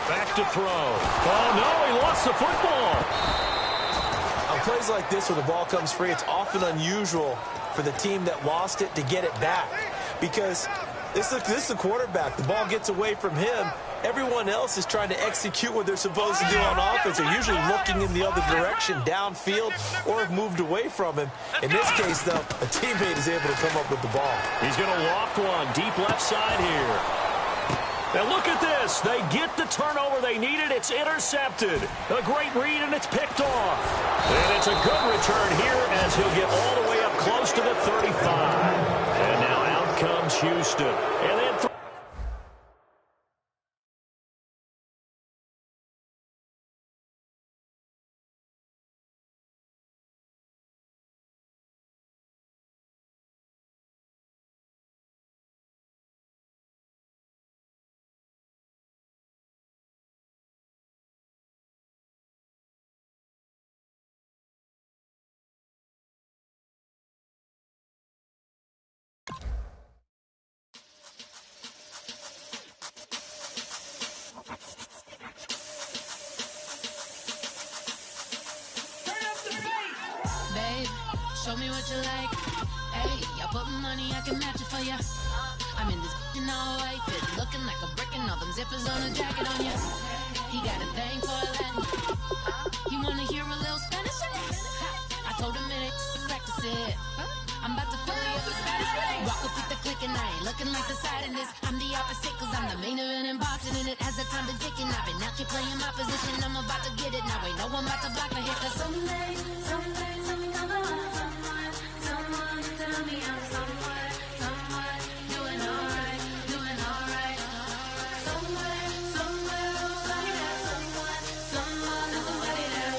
Back to throw. Oh, no, he lost the football. On plays like this where the ball comes free, it's often unusual for the team that lost it to get it back. Because this is the quarterback. The ball gets away from him. Everyone else is trying to execute what they're supposed to do on offense. They're usually looking in the other direction, downfield, or have moved away from him. In this case, though, a teammate is able to come up with the ball. He's going to loft one deep left side here. Now look at this. They get the turnover they needed. It's intercepted. A great read, and it's picked off. And it's a good return here as he'll get all the way up close to the 35. And now out comes Houston. And then show me what you like. Hey, y'all put money, I can match it for ya. I'm in this all white fit, looking like a brick and all them zippers on a jacket on ya. He got a thing for Latin. He wanna hear a little Spanish? I told him it ain't practice it. I'm about to fill you up with Spanish. Walk up with the click and I ain't looking like the side in this. I'm the opposite cause I'm the main event in boxing and it has the time been ticking. I've been out here playing my position. I'm about to get it now. Ain't no one about to block my hit cause someday something come along. Someone tell me I'm somewhere doing alright. Somewhere, somebody that someone is somebody that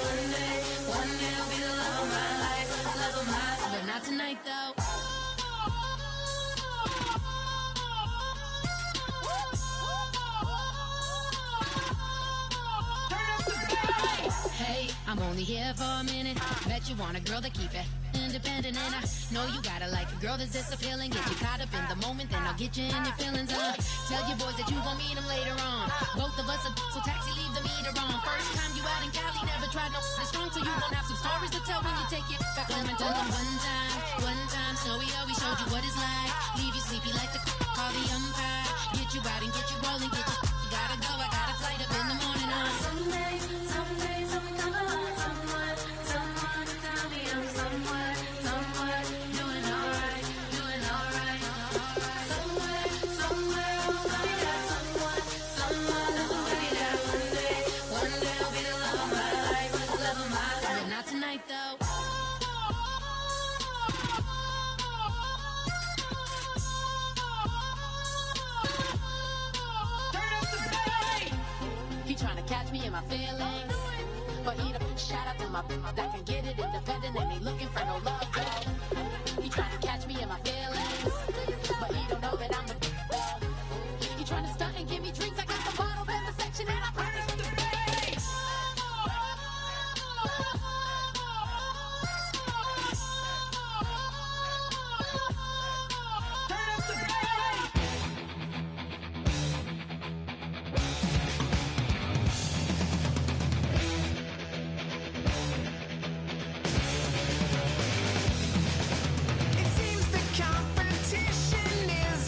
one day will be the love of my life, but not tonight though. Hey, I'm only here for a minute. Bet you want a girl to keep it independent, and I know you gotta like a girl that's this appealing. Get you caught up in the moment, then I'll get you in your feelings. Tell your boys that you gon' meet them later on. Both of us are so taxi, leave the meter on. First time you out in Cali, never tried no strong, so you gon' have some stories to tell when you take it back home and tell them one time, Snowy always showed you what it's like. Leave you sleepy like the call the umpire. Get you out and get you rolling, get you gotta go. I got a flight up in the morning on someday, something come along. Someone tell me I'm somewhere doing alright. Somewhere, somebody that someone is somebody that one day will be the love of my life, but not tonight though. He trying to catch me in my feelings, but he the shout out to my that can get it independent and ain't looking for no love though. He trying to catch me in my feelings, but he don't know that I'm the though. He trying to stunt and give me drinks. I got the bottles in the section and I promise to pay. It seems the competition is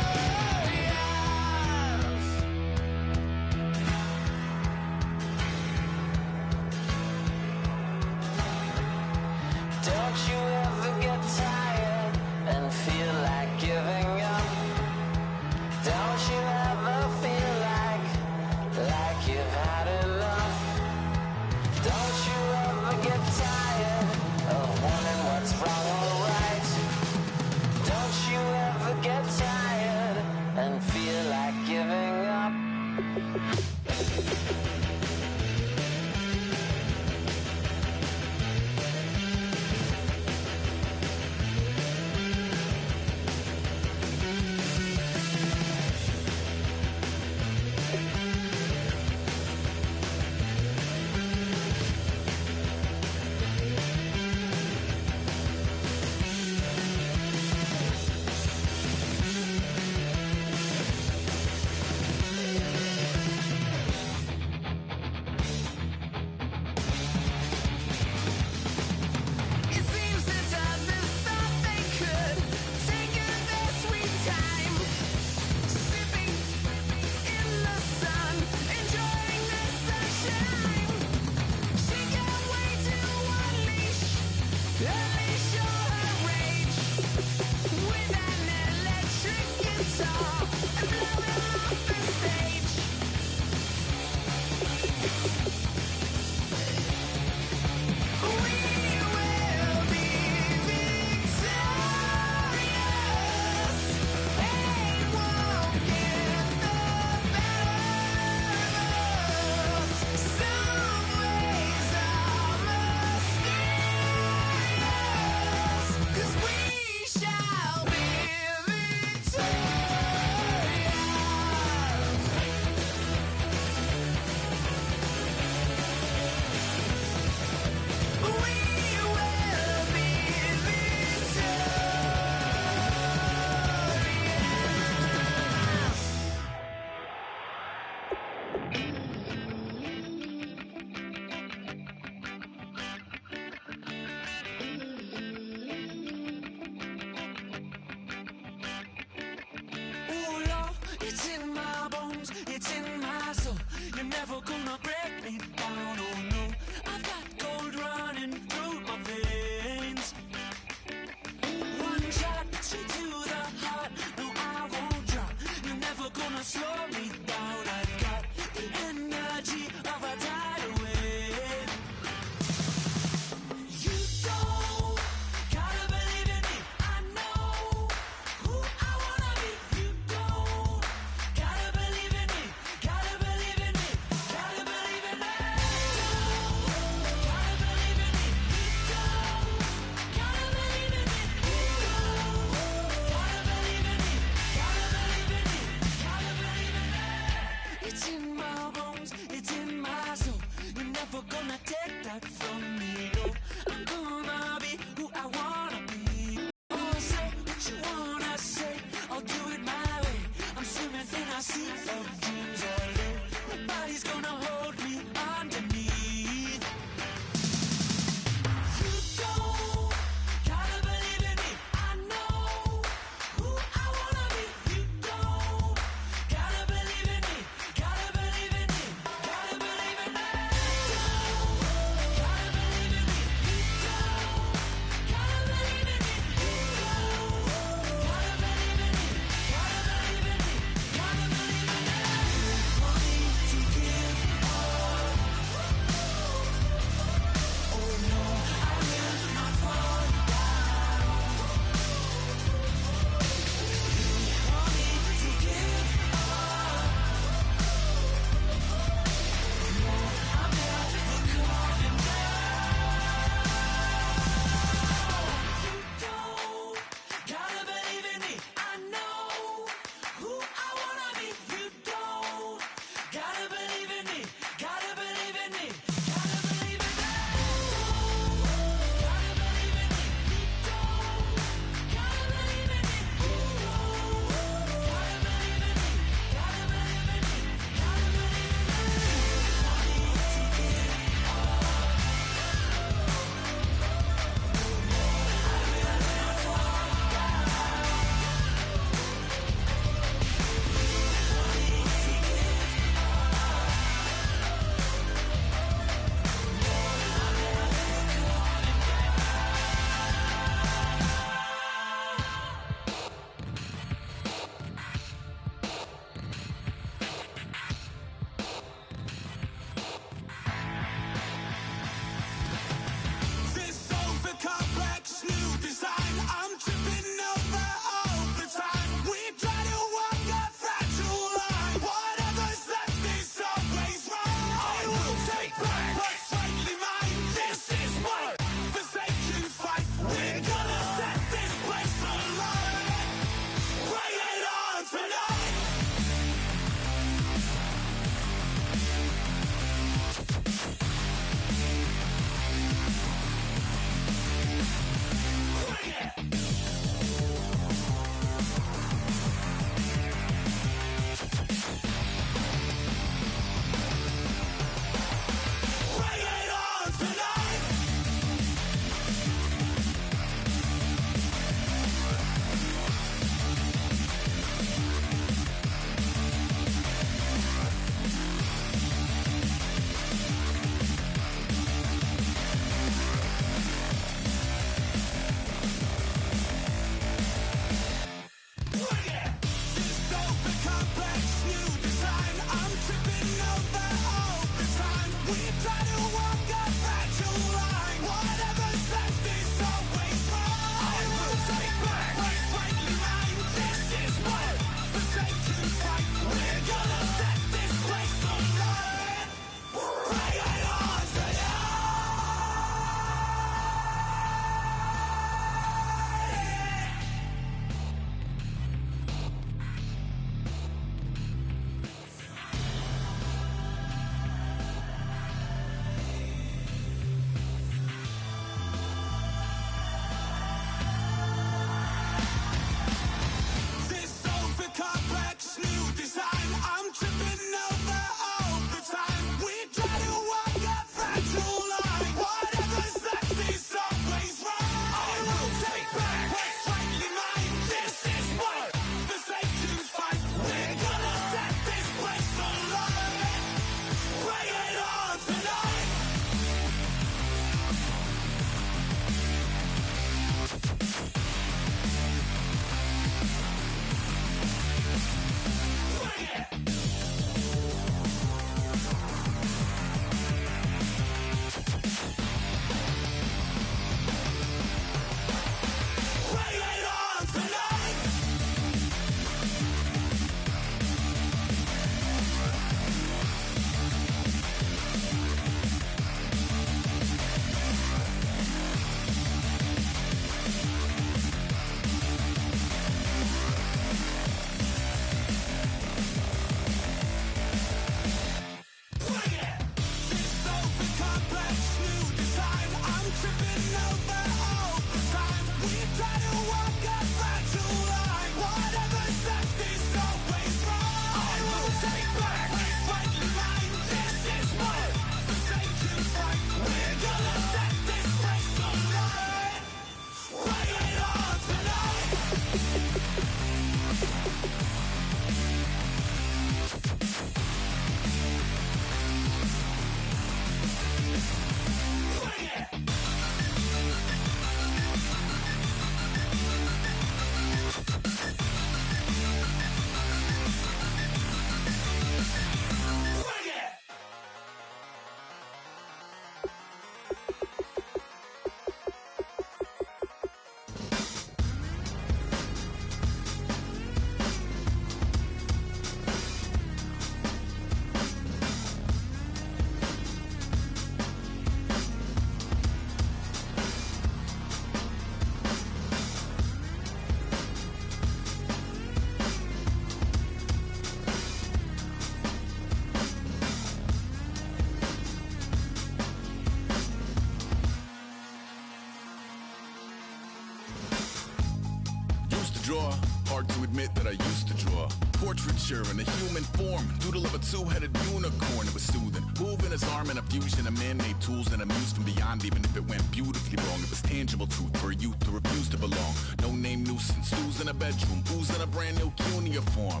admit that I used to draw portraiture in a human form, doodle of a two-headed unicorn. It was soothing, moving his arm in a fusion of man-made tools and a muse from beyond. Even if it went beautifully wrong, it was tangible truth for a youth to refuse to belong. No name nuisance, who's in a bedroom, who's in a brand new cuneiform.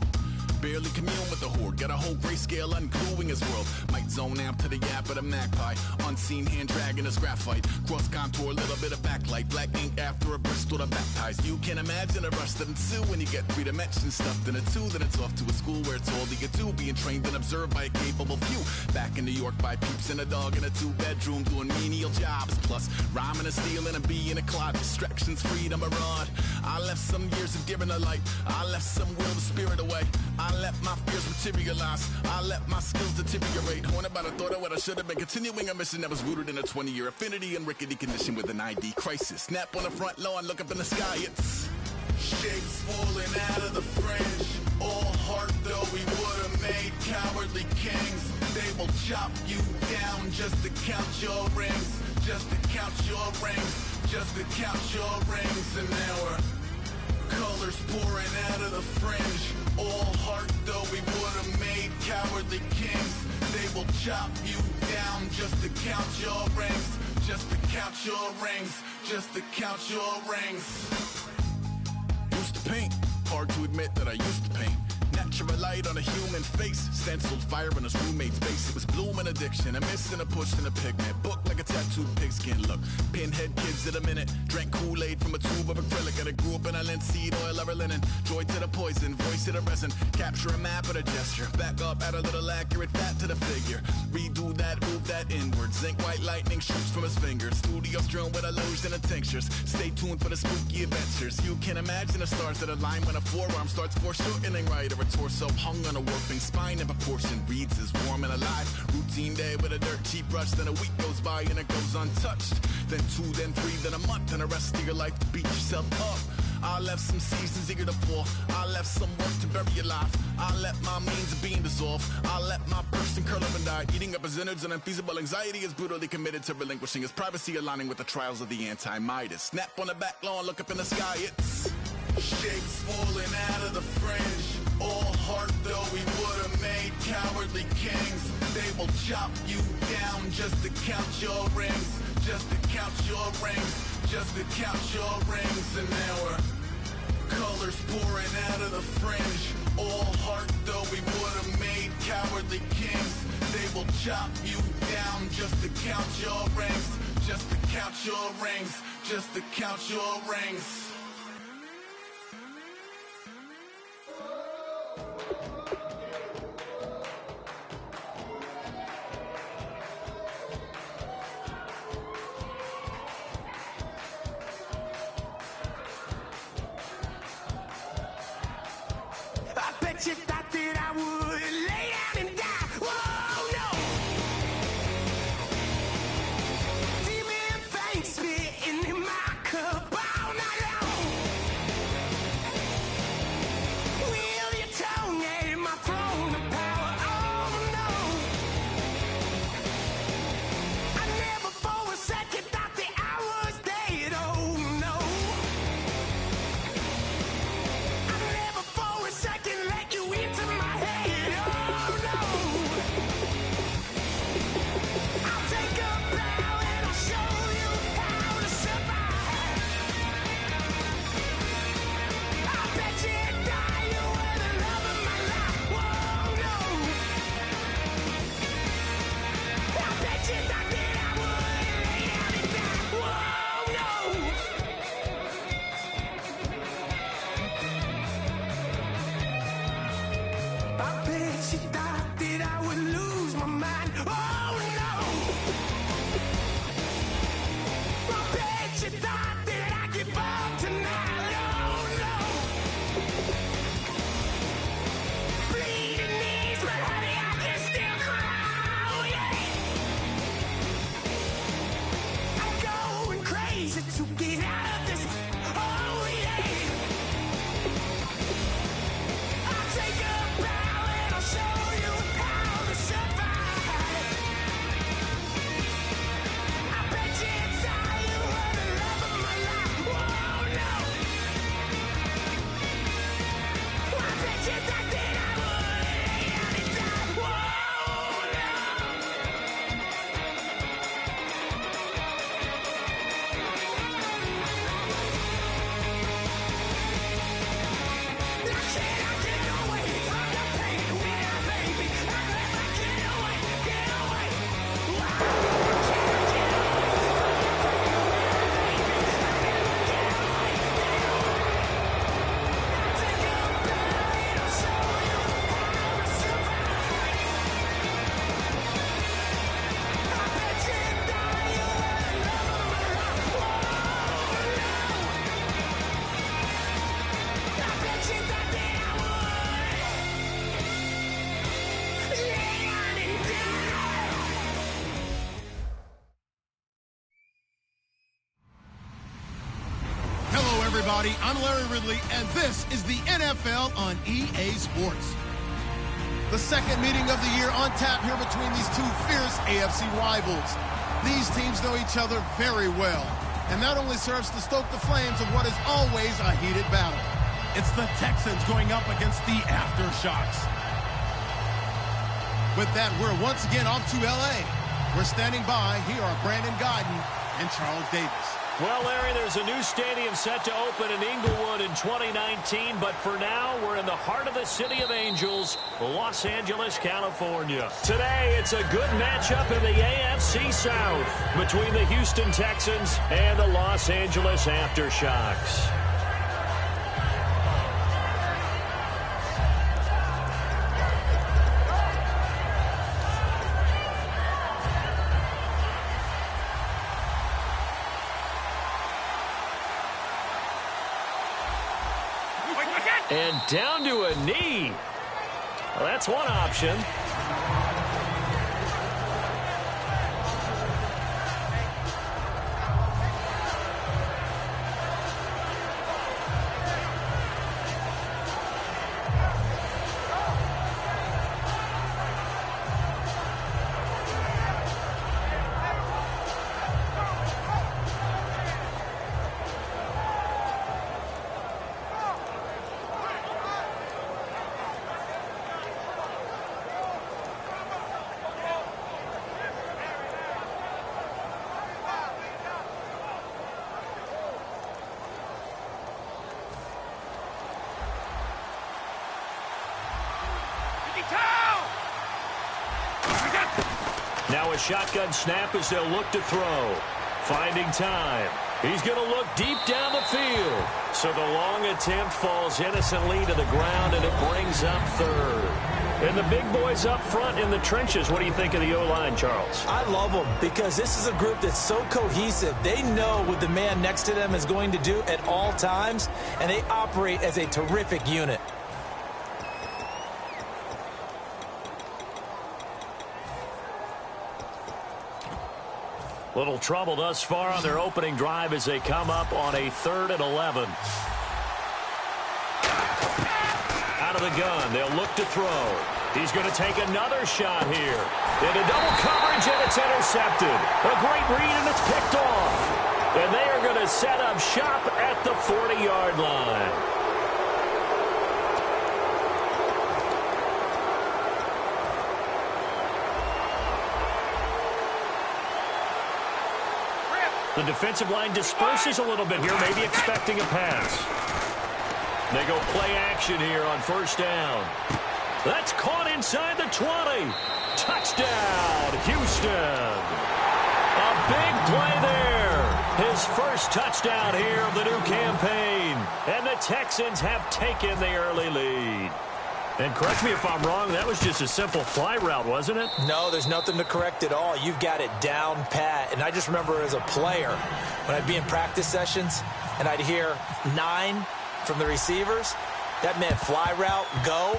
Barely commune with the horde, got a whole grayscale ungluing his world. Might zone out to the yap of the magpie, unseen hand dragging his graphite. Cross contour, little bit of backlight, black ink after a Bristol to baptize. You can imagine a rush that ensue when you get 3 dimensions stuffed in a 2. Then it's off to a school where it's all you get to, being trained and observed by a capable few. Back in New York by peeps and a dog in a 2-bedroom doing menial jobs. Plus rhyming and stealing and being a clod, distractions, freedom, a rod. I left some years of giving a light, I left some will to spirit away. I let my fears materialize, I let my skills deteriorate. Haunted by the thought of what I should have been, continuing a mission that was rooted in a 20-year affinity and rickety condition with an ID crisis. Snap on the front lawn, look up in the sky, it's shapes falling out of the fringe. All heart though we would have made cowardly kings. They will chop you down just to count your rings, just to count your rings, just to count your rings. And now we're colors pouring out of the fringe. All heart though we would have made cowardly kings. They will chop you down just to count your rings, just to count your rings, just to count your rings. Used to paint, hard to admit that I used to paint. Natural light on a human face, stenciled fire in his roommate's face. It was blooming addiction, a miss and a push and a pigment. Book like a tattooed pigskin look. Pinhead kids in a minute, drank Kool-Aid from a tube of acrylic. And I grew up in a linseed oil of linen. Joy to the poison, voice to the resin. Capture a map of a gesture. Back up, add a little accurate fat to the figure. Redo that, move that inward. Zinc white lightning shoots from his fingers. Studio strewn with illusion and tinctures. Stay tuned for the spooky adventures. You can imagine the stars that align when a forearm starts foreshortening right, or a torso hung on a warping spine in proportion. Reads as warm and alive. Routine day with a dirt cheap brush. Then a week goes by and it goes untouched. Then 2, then 3, then a month, and the rest of your life to beat yourself up. I left some seasons eager to fall. I left some work to bury alive. I let my means of being dissolved. I let my person curl up and die. Eating up his innards and unfeasible anxiety is brutally committed to relinquishing his privacy, aligning with the trials of the anti-Midas. Snap on the back lawn, look up in the sky, it's shapes falling out of the fringe. All heart though we would have made cowardly kings. They will chop you down just to count your rings, just to count your rings, just to count your rings. And now we're colors pouring out of the fringe. All heart though we would have made cowardly kings. They will chop you down just to count your rings, just to count your rings, just to count your rings. You thought that I would lay down and die. Whoa, no. Demon fangs spitting in my cup all night long. everybody. I'm Larry Ridley, and this is the NFL on EA Sports. The second meeting of the year on tap here between these two fierce AFC rivals. These teams know each other very well, and that only serves to stoke the flames of what is always a heated battle. It's the Texans going up against the Aftershocks. With that, we're once again off to L.A. We're standing by. Here are Brandon Godden and Charles Davis. Well, Larry, there's a new stadium set to open in Inglewood in 2019, but for now, we're in the heart of the City of Angels, Los Angeles, California. Today, it's a good matchup in the AFC South between the Houston Texans and the Los Angeles Aftershocks. And down to a knee. Well, that's one option. Now a shotgun snap as they'll look to throw. Finding time. He's going to look deep down the field. So the long attempt falls innocently to the ground, and it brings up third. And the big boys up front in the trenches. What do you think of the O-line, Charles? I love them because this is a group that's so cohesive. They know what the man next to them is going to do at all times, and they operate as a terrific unit. Little trouble thus far on their opening drive as they come up on a 3rd and 11. Out of the gun, they'll look to throw. He's going to take another shot here. Into double coverage, and it's intercepted. A great read, and it's picked off. And they are going to set up shop at the 40-yard line. The defensive line disperses a little bit here, maybe expecting a pass. They go play action here on 1st down. That's caught inside the 20. Touchdown, Houston. A big play there. His first touchdown here of the new campaign. And the Texans have taken the early lead. And correct me if I'm wrong, that was just a simple fly route, wasn't it? No, there's nothing to correct at all. You've got it down pat. And I just remember as a player, when I'd be in practice sessions and I'd hear 9 from the receivers, that meant fly route, go,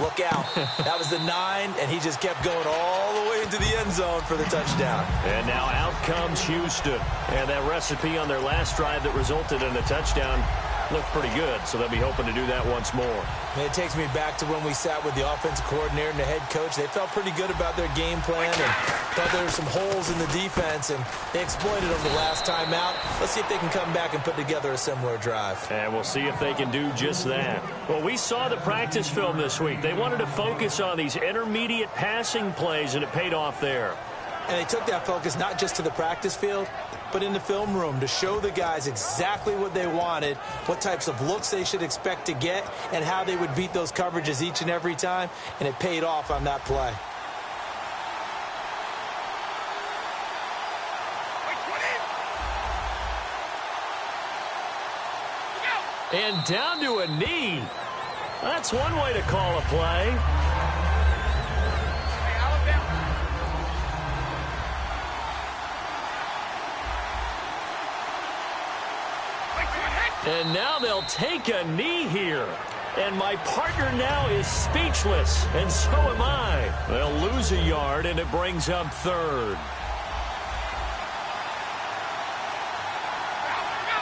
look out. That was the 9, and he just kept going all the way into the end zone for the touchdown. And now out comes Houston. And that recipe on their last drive that resulted in a touchdown looked pretty good, so they'll be hoping to do that once more. And it takes me back to when we sat with the offensive coordinator and the head coach. They felt pretty good about their game plan and thought there were some holes in the defense, and they exploited them the last time out. Let's see if they can come back and put together a similar drive. And we'll see if they can do just that. Well, we saw the practice film this week. They wanted to focus on these intermediate passing plays, and it paid off there. And they took that focus not just to the practice field, but in the film room to show the guys exactly what they wanted, what types of looks they should expect to get, and how they would beat those coverages each and every time, and it paid off on that play. And down to a knee. That's one way to call a play. And now they'll take a knee here. And my partner now is speechless, and so am I. They'll lose a yard, and it brings up 3rd.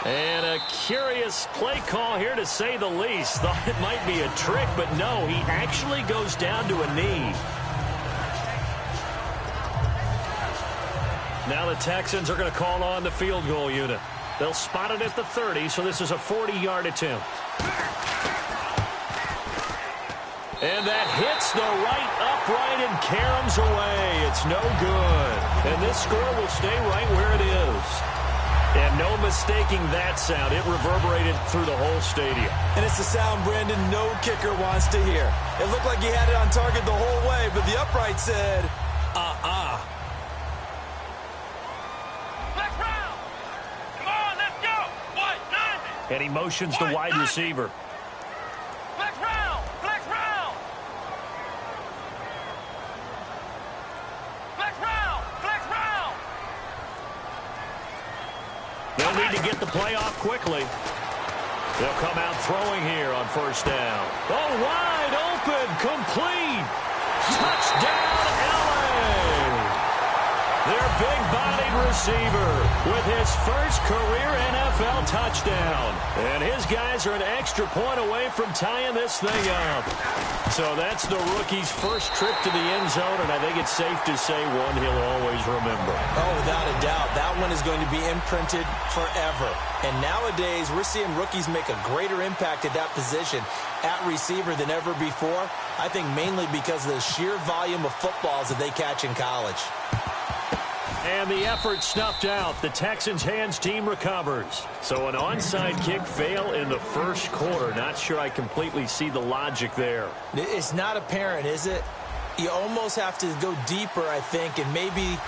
And A curious play call here, to say the least. Thought it might be a trick, but no, he actually goes down to a knee. Now the Texans are going to call on the field goal unit. They'll spot it at the 30, so this is a 40-yard attempt. And that hits the right upright and caroms away. It's no good. And this score will stay right where it is. And no mistaking that sound. It reverberated through the whole stadium. And it's the sound, Brandon, no kicker wants to hear. It looked like he had it on target the whole way, but the upright said, And he motions the wide receiver. Flex round! Flex round! Flex round! Flex round! They'll need to get the play off quickly. They'll come out throwing here on first down. Oh, wide open, complete. Touchdown, LA! Their big-bodied receiver with his first career NFL touchdown. And his guys are an extra point away from tying this thing up. So that's the rookie's first trip to the end zone, and I think it's safe to say one he'll always remember. Oh, without a doubt. That one is going to be imprinted forever. And nowadays, we're seeing rookies make a greater impact at that position at receiver than ever before. I think mainly because of the sheer volume of footballs that they catch in college. And the effort snuffed out. The Texans' hands team recovers. So an onside kick fail in the first quarter. Not sure I completely see the logic there. It's not apparent, is it? You almost have to go deeper, I think, and maybe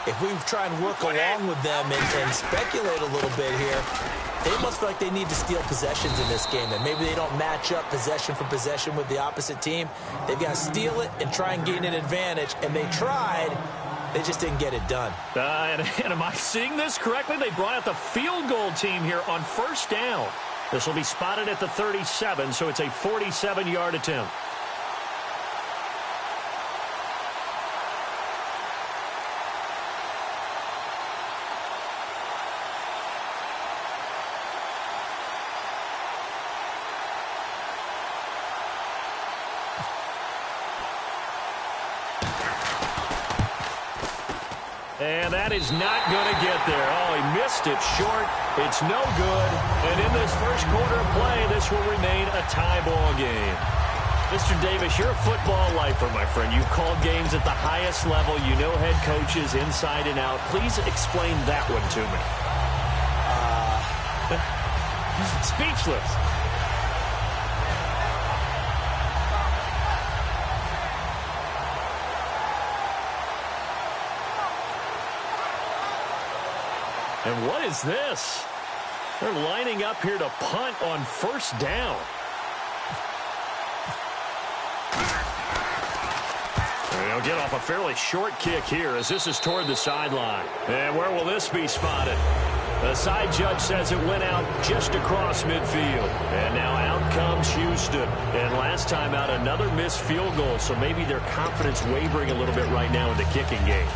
if we try and work along with them and speculate a little bit here, they must feel like they need to steal possessions in this game, and maybe they don't match up possession for possession with the opposite team. They've got to steal it and try and gain an advantage, and they tried. They just didn't get it done. And am I seeing this correctly? They brought out the field goal team here on first down. This will be spotted at the 37, so it's a 47-yard attempt. And that is not going to get there. Oh, he missed it short. It's no good. And in this first quarter of play, this will remain a tie ball game. Mr. Davis, you're a football lifer, my friend. You've called games at the highest level. You know head coaches inside and out. Please explain that one to me. Speechless. And what is this? They're lining up here to punt on first down. They'll get off a fairly short kick here as this is toward the sideline. And where will this be spotted? The side judge says it went out just across midfield. And now out comes Houston. And last time out, another missed field goal. So maybe their confidence wavering a little bit right now in the kicking game.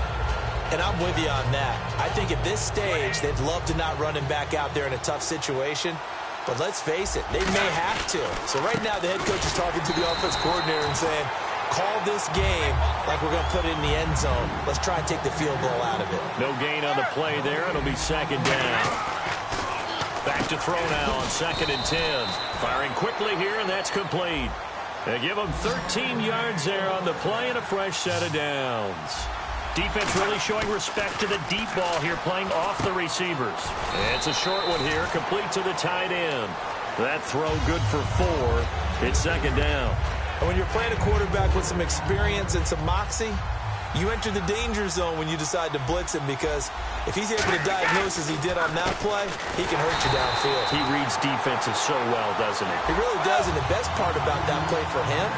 And I'm with you on that. I think at this stage, they'd love to not run him back out there in a tough situation. But let's face it, they may have to. So right now, the head coach is talking to the offense coordinator and saying, call this game like we're going to put it in the end zone. Let's try and take the field goal out of it. No gain on the play there. It'll be second down. Back to throw now on 2nd and 10. Firing quickly here, and that's complete. They give them 13 yards there on the play and a fresh set of downs. Defense really showing respect to the deep ball here, playing off the receivers. It's a short one here, complete to the tight end. That throw good for 4. It's second down. And when you're playing a quarterback with some experience and some moxie, you enter the danger zone when you decide to blitz him, because if he's able to diagnose as he did on that play, he can hurt you downfield. He reads defenses so well, doesn't he? He really does, and the best part about that play for him,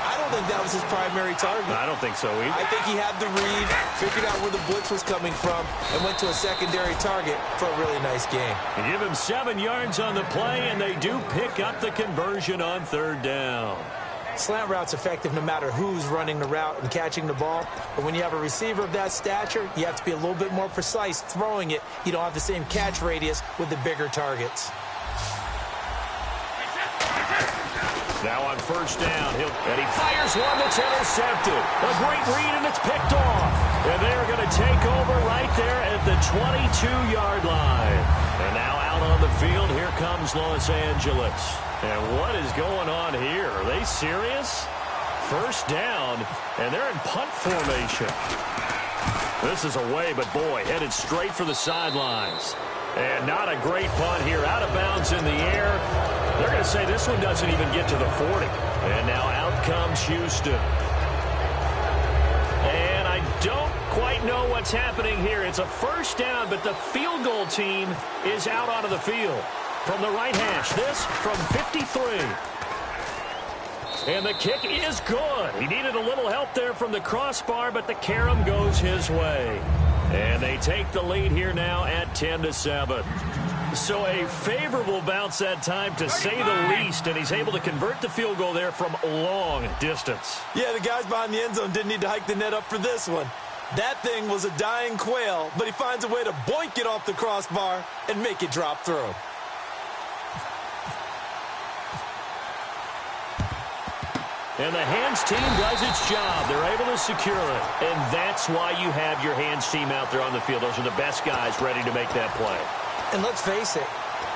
I don't think that was his primary target. I don't think so either. I think he had the read, figured out where the blitz was coming from, and went to a secondary target for a really nice game. They give him 7 yards on the play, and they do pick up the conversion on third down. Slant route's effective no matter who's running the route and catching the ball. But when you have a receiver of that stature, you have to be a little bit more precise throwing it. You don't have the same catch radius with the bigger targets. Now on first down, and he fires one that's intercepted. A great read, and it's picked off. And they're going to take over right there at the 22-yard line. And now out on the field, here comes Los Angeles. And what is going on here? Are they serious? First down, and they're in punt formation. This is away, but boy, headed straight for the sidelines. And not a great punt here. Out of bounds in the air. They're going to say this one doesn't even get to the 40. And now out comes Houston. And I don't quite know what's happening here. It's a first down, but the field goal team is out onto the field. From the right hash, this from 53. And the kick is good. He needed a little help there from the crossbar, but the carom goes his way. And they take the lead here now at 10-7. So a favorable bounce that time, to say the least, and he's able to convert the field goal there from long distance. Yeah, the guys behind the end zone didn't need to hike the net up for this one. That thing was a dying quail, but he finds a way to boink it off the crossbar and make it drop through. And the hands team does its job. They're able to secure it. And that's why you have your hands team out there on the field. Those are the best guys ready to make that play. And let's face it,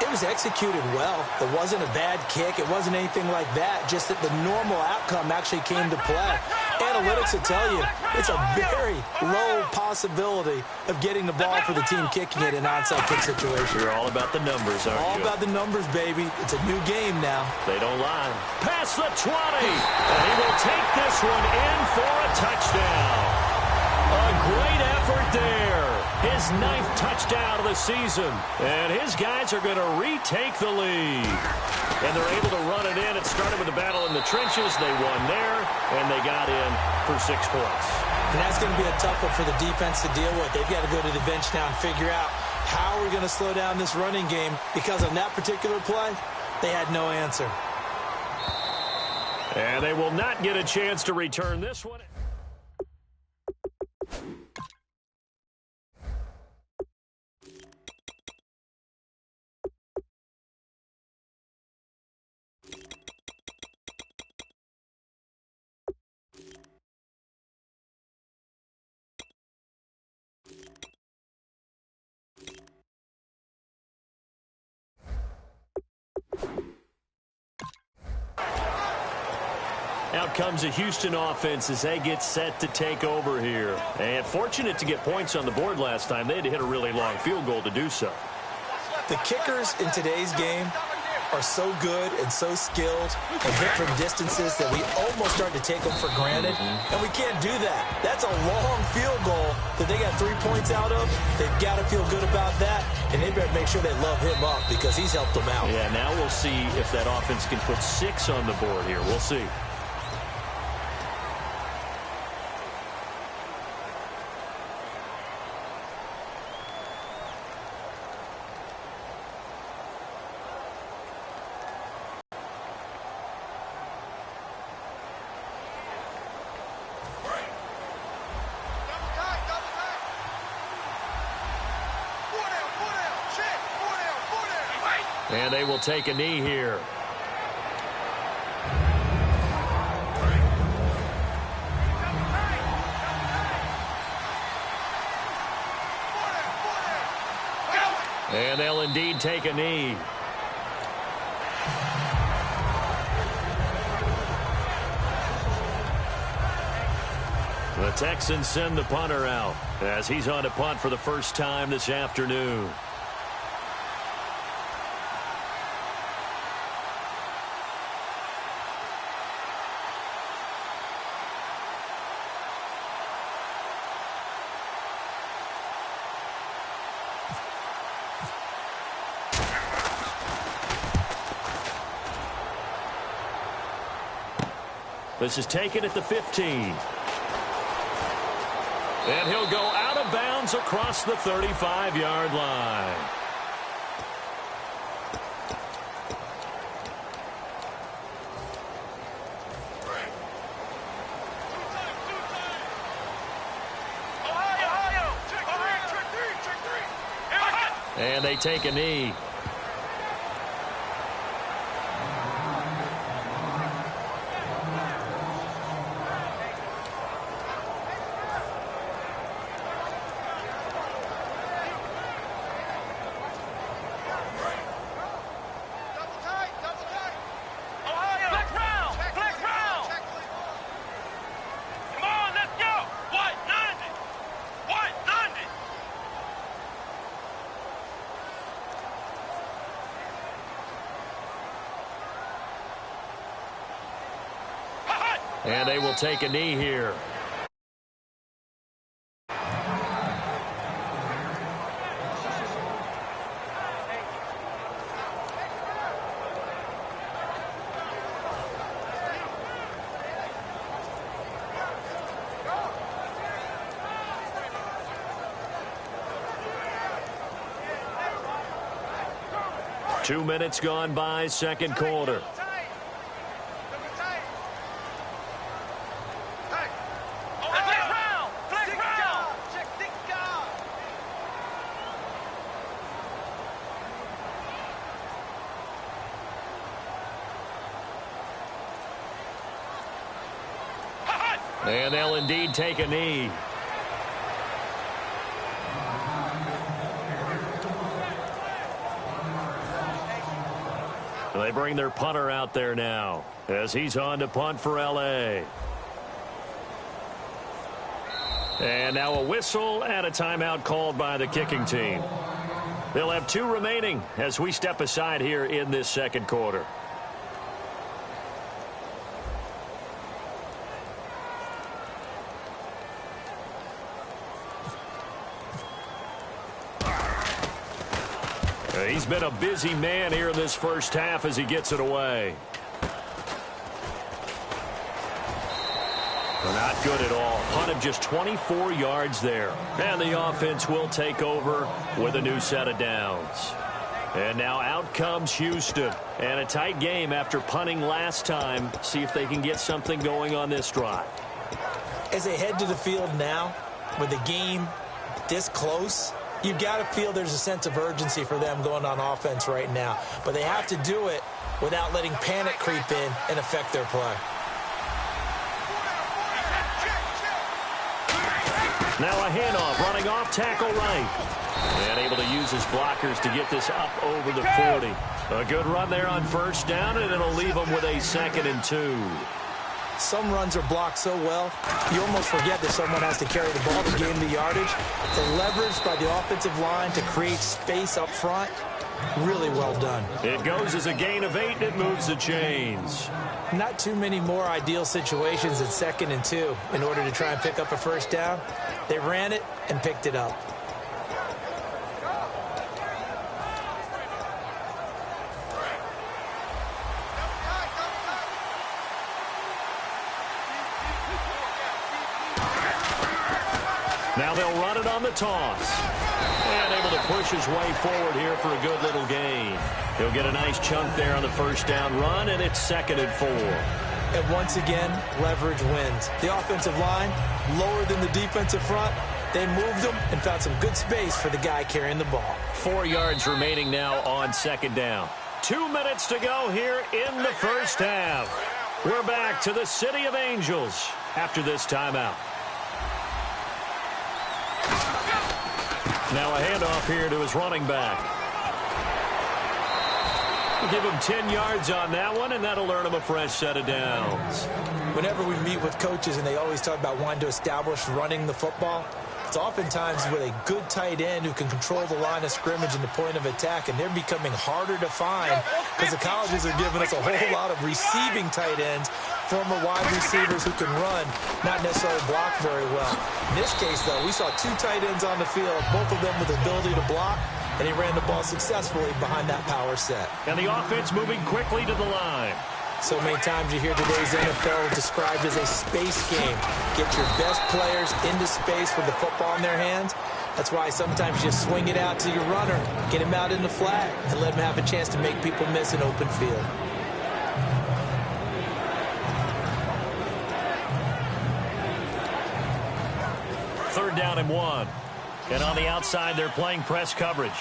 it was executed well. It wasn't a bad kick. It wasn't anything like that. Just that the normal outcome actually came to play. Analytics will tell you it's a very low possibility of getting the ball for the team kicking it in an onside kick situation. You're all about the numbers, aren't you? All about the numbers, baby. It's a new game now. They don't lie. Past the 20. And he will take this one in for a touchdown. A great effort there. His 9th touchdown of the season. And his guys are going to retake the lead. And they're able to run it in. It started with a battle in the trenches. They won there, and they got in for 6 points. And that's going to be a tough one for the defense to deal with. They've got to go to the bench now and figure out how we're going to slow down this running game, because on that particular play, they had no answer. And they will not get a chance to return this one. Out comes a Houston offense as they get set to take over here. And fortunate to get points on the board last time. They had to hit a really long field goal to do so. The kickers in today's game are so good and so skilled and hit from distances that we almost start to take them for granted. And we can't do that. That's a long field goal that they got 3 points out of. They've got to feel good about that. And they better make sure they love him up, because he's helped them out. Yeah, now we'll see if that offense can put 6 on the board here. We'll see. And they will take a knee here. And they'll indeed take a knee. The Texans send the punter out as he's on to punt for the first time this afternoon. This is taken at the 15. And he'll go out of bounds across the 35-yard line. And they take a knee. And they will take a knee here. Two minutes gone by, second quarter. And they'll indeed take a knee. They bring their punter out there now as he's on to punt for L.A. And now a whistle and a timeout called by the kicking team. They'll have two remaining as we step aside here in this second quarter. He's been a busy man here in this first half as he gets it away. Not good at all. Punt of just 24 yards there. And the offense will take over with a new set of downs. And now out comes Houston. And a tight game after punting last time. See if they can get something going on this drive. As they head to the field now, with the game this close, you've got to feel there's a sense of urgency for them going on offense right now. But they have to do it without letting panic creep in and affect their play. Now a handoff, running off tackle right. And able to use his blockers to get this up over the 40. A good run there on first down, and it'll leave them with a 2nd and 2. Some runs are blocked so well, you almost forget that someone has to carry the ball to gain the yardage. The leverage by the offensive line to create space up front, really well done. It goes as a gain of 8, and it moves the chains. Not too many more ideal situations at 2nd and 2 in order to try and pick up a first down. They ran it and picked it up. Now they'll run it on the toss. And able to push his way forward here for a good little gain. He'll get a nice chunk there on the first down run, and it's 2nd and 4. And once again, leverage wins. The offensive line, lower than the defensive front. They moved them and found some good space for the guy carrying the ball. 4 yards remaining now on 2nd down. 2 minutes to go here in the first half. We're back to the City of Angels after this timeout. Now a handoff here to his running back. We'll give him 10 yards on that one, and that'll earn him a fresh set of downs. Whenever we meet with coaches and they always talk about wanting to establish running the football, it's oftentimes with a good tight end who can control the line of scrimmage and the point of attack, and they're becoming harder to find because the colleges are giving us a whole lot of receiving tight ends, former wide receivers who can run, not necessarily block very well. In this case, though, we saw 2 tight ends on the field, both of them with the ability to block, and he ran the ball successfully behind that power set. And the offense moving quickly to the line. So many times you hear today's NFL described as a space game. Get your best players into space with the football in their hands. That's why sometimes you swing it out to your runner, get him out in the flat, and let him have a chance to make people miss an open field. Third down and 1. And on the outside, they're playing press coverage.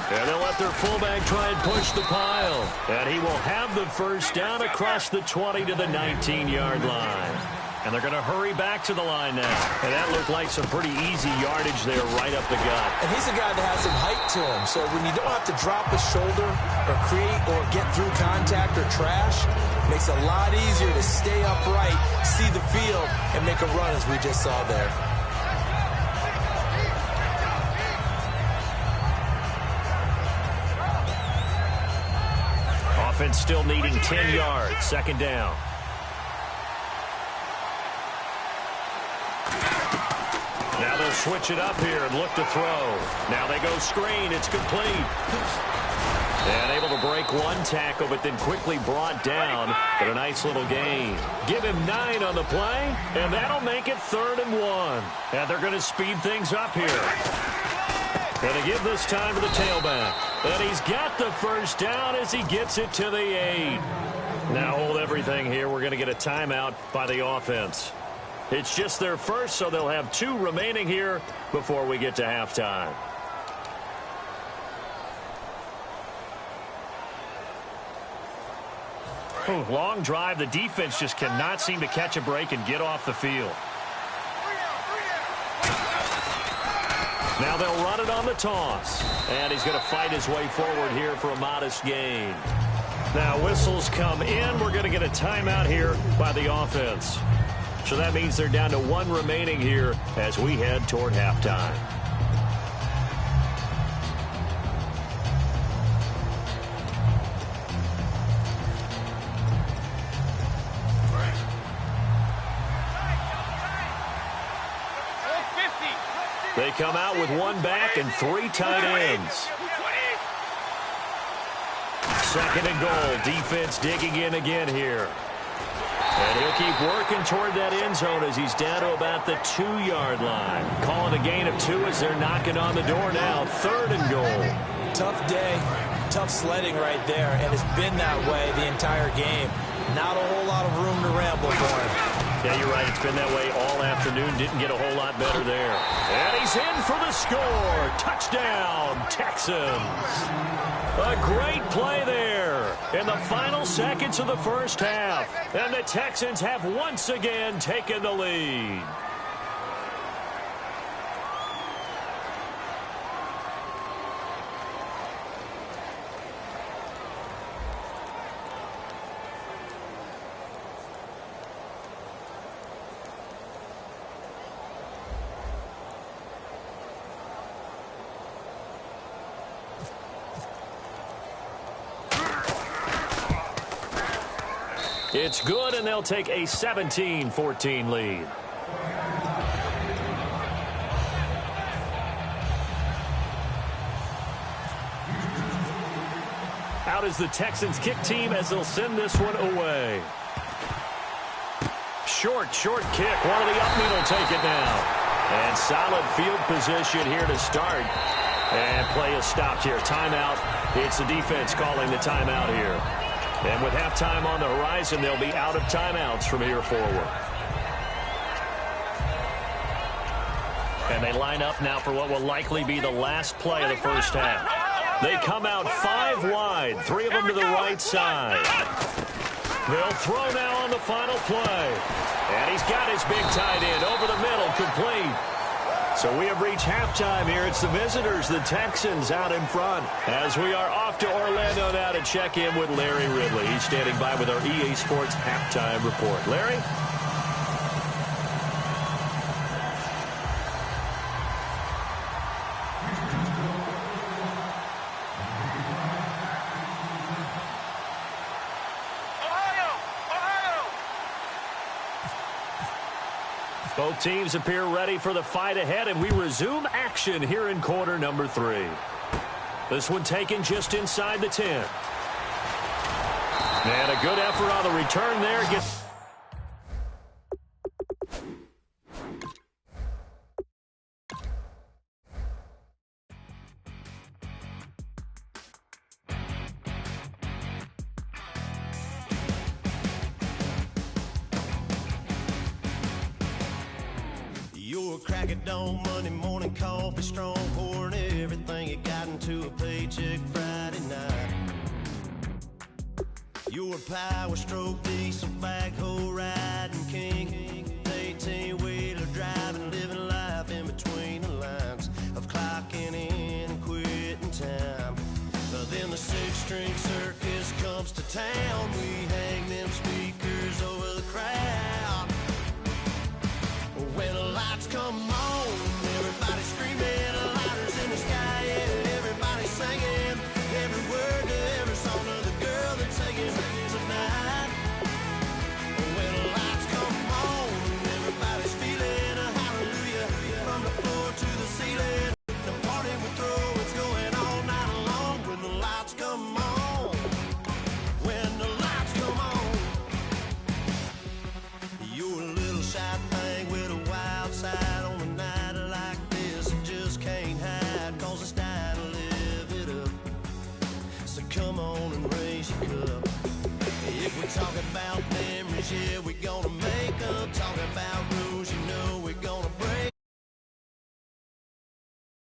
And they'll let their fullback try and push the pile. And he will have the first down across the 20 to the 19-yard line. And they're going to hurry back to the line now. And that looked like some pretty easy yardage there right up the gut. And he's a guy that has some height to him. So when you don't have to drop a shoulder or create or get through contact or trash, it makes it a lot easier to stay upright, see the field, and make a run as we just saw there. Offense still needing 10 yards. Second down. Now they'll switch it up here and look to throw. Now they go screen. It's complete. And able to break one tackle, but then quickly brought down. But a nice little gain. Give him 9 on the play, and that'll make it 3rd and 1. And they're going to speed things up here. Going to give this time to the tailback. And he's got the first down as he gets it to the 8. Now hold everything here. We're going to get a timeout by the offense. It's just their first, so they'll have 2 remaining here before we get to halftime. Oh, long drive. The defense just cannot seem to catch a break and get off the field. Now they'll run it on the toss. And he's going to fight his way forward here for a modest gain. Now whistles come in. We're going to get a timeout here by the offense. So that means they're down to 1 remaining here as we head toward halftime. They come out with 1 back and 3 tight ends. 2nd and goal. Defense digging in again here. And he'll keep working toward that end zone as he's down to about the 2-yard line. Calling a gain of 2 as they're knocking on the door now. 3rd and goal. Tough day, tough sledding right there, and it's been that way the entire game. Not a whole lot of room to ramble for him. Yeah, you're right. It's been that way all afternoon. Didn't get a whole lot better there. And he's in for the score. Touchdown, Texans. A great play there in the final seconds of the first half. And the Texans have once again taken the lead. It's good, and they'll take a 17-14 lead. Out is the Texans kick team as they'll send this one away. Short kick. One of the up men will take it down. And solid field position here to start. And play is stopped here. Timeout. It's the defense calling the timeout here. And with halftime on the horizon, they'll be out of timeouts from here forward. And they line up now for what will likely be the last play of the first half. They come out 5 wide, 3 of them to the right side. They'll throw now on the final play. And he's got his big tight end over the middle, complete. So we have reached halftime here. It's the visitors, the Texans, out in front. As we are off to Orlando now to check in with Larry Ridley. He's standing by with our EA Sports halftime report. Larry? Both teams appear ready for the fight ahead, and we resume action here in quarter number 3. This one taken just inside the 10. And a good effort on the return there. Crack it dawn, Monday morning coffee, strong pouring everything you got into a paycheck Friday night. Your power stroke, diesel backhoe riding king, 18-wheeler driving, living life in between the lines of clocking in and quitting time. Then the 6-string circus comes to town.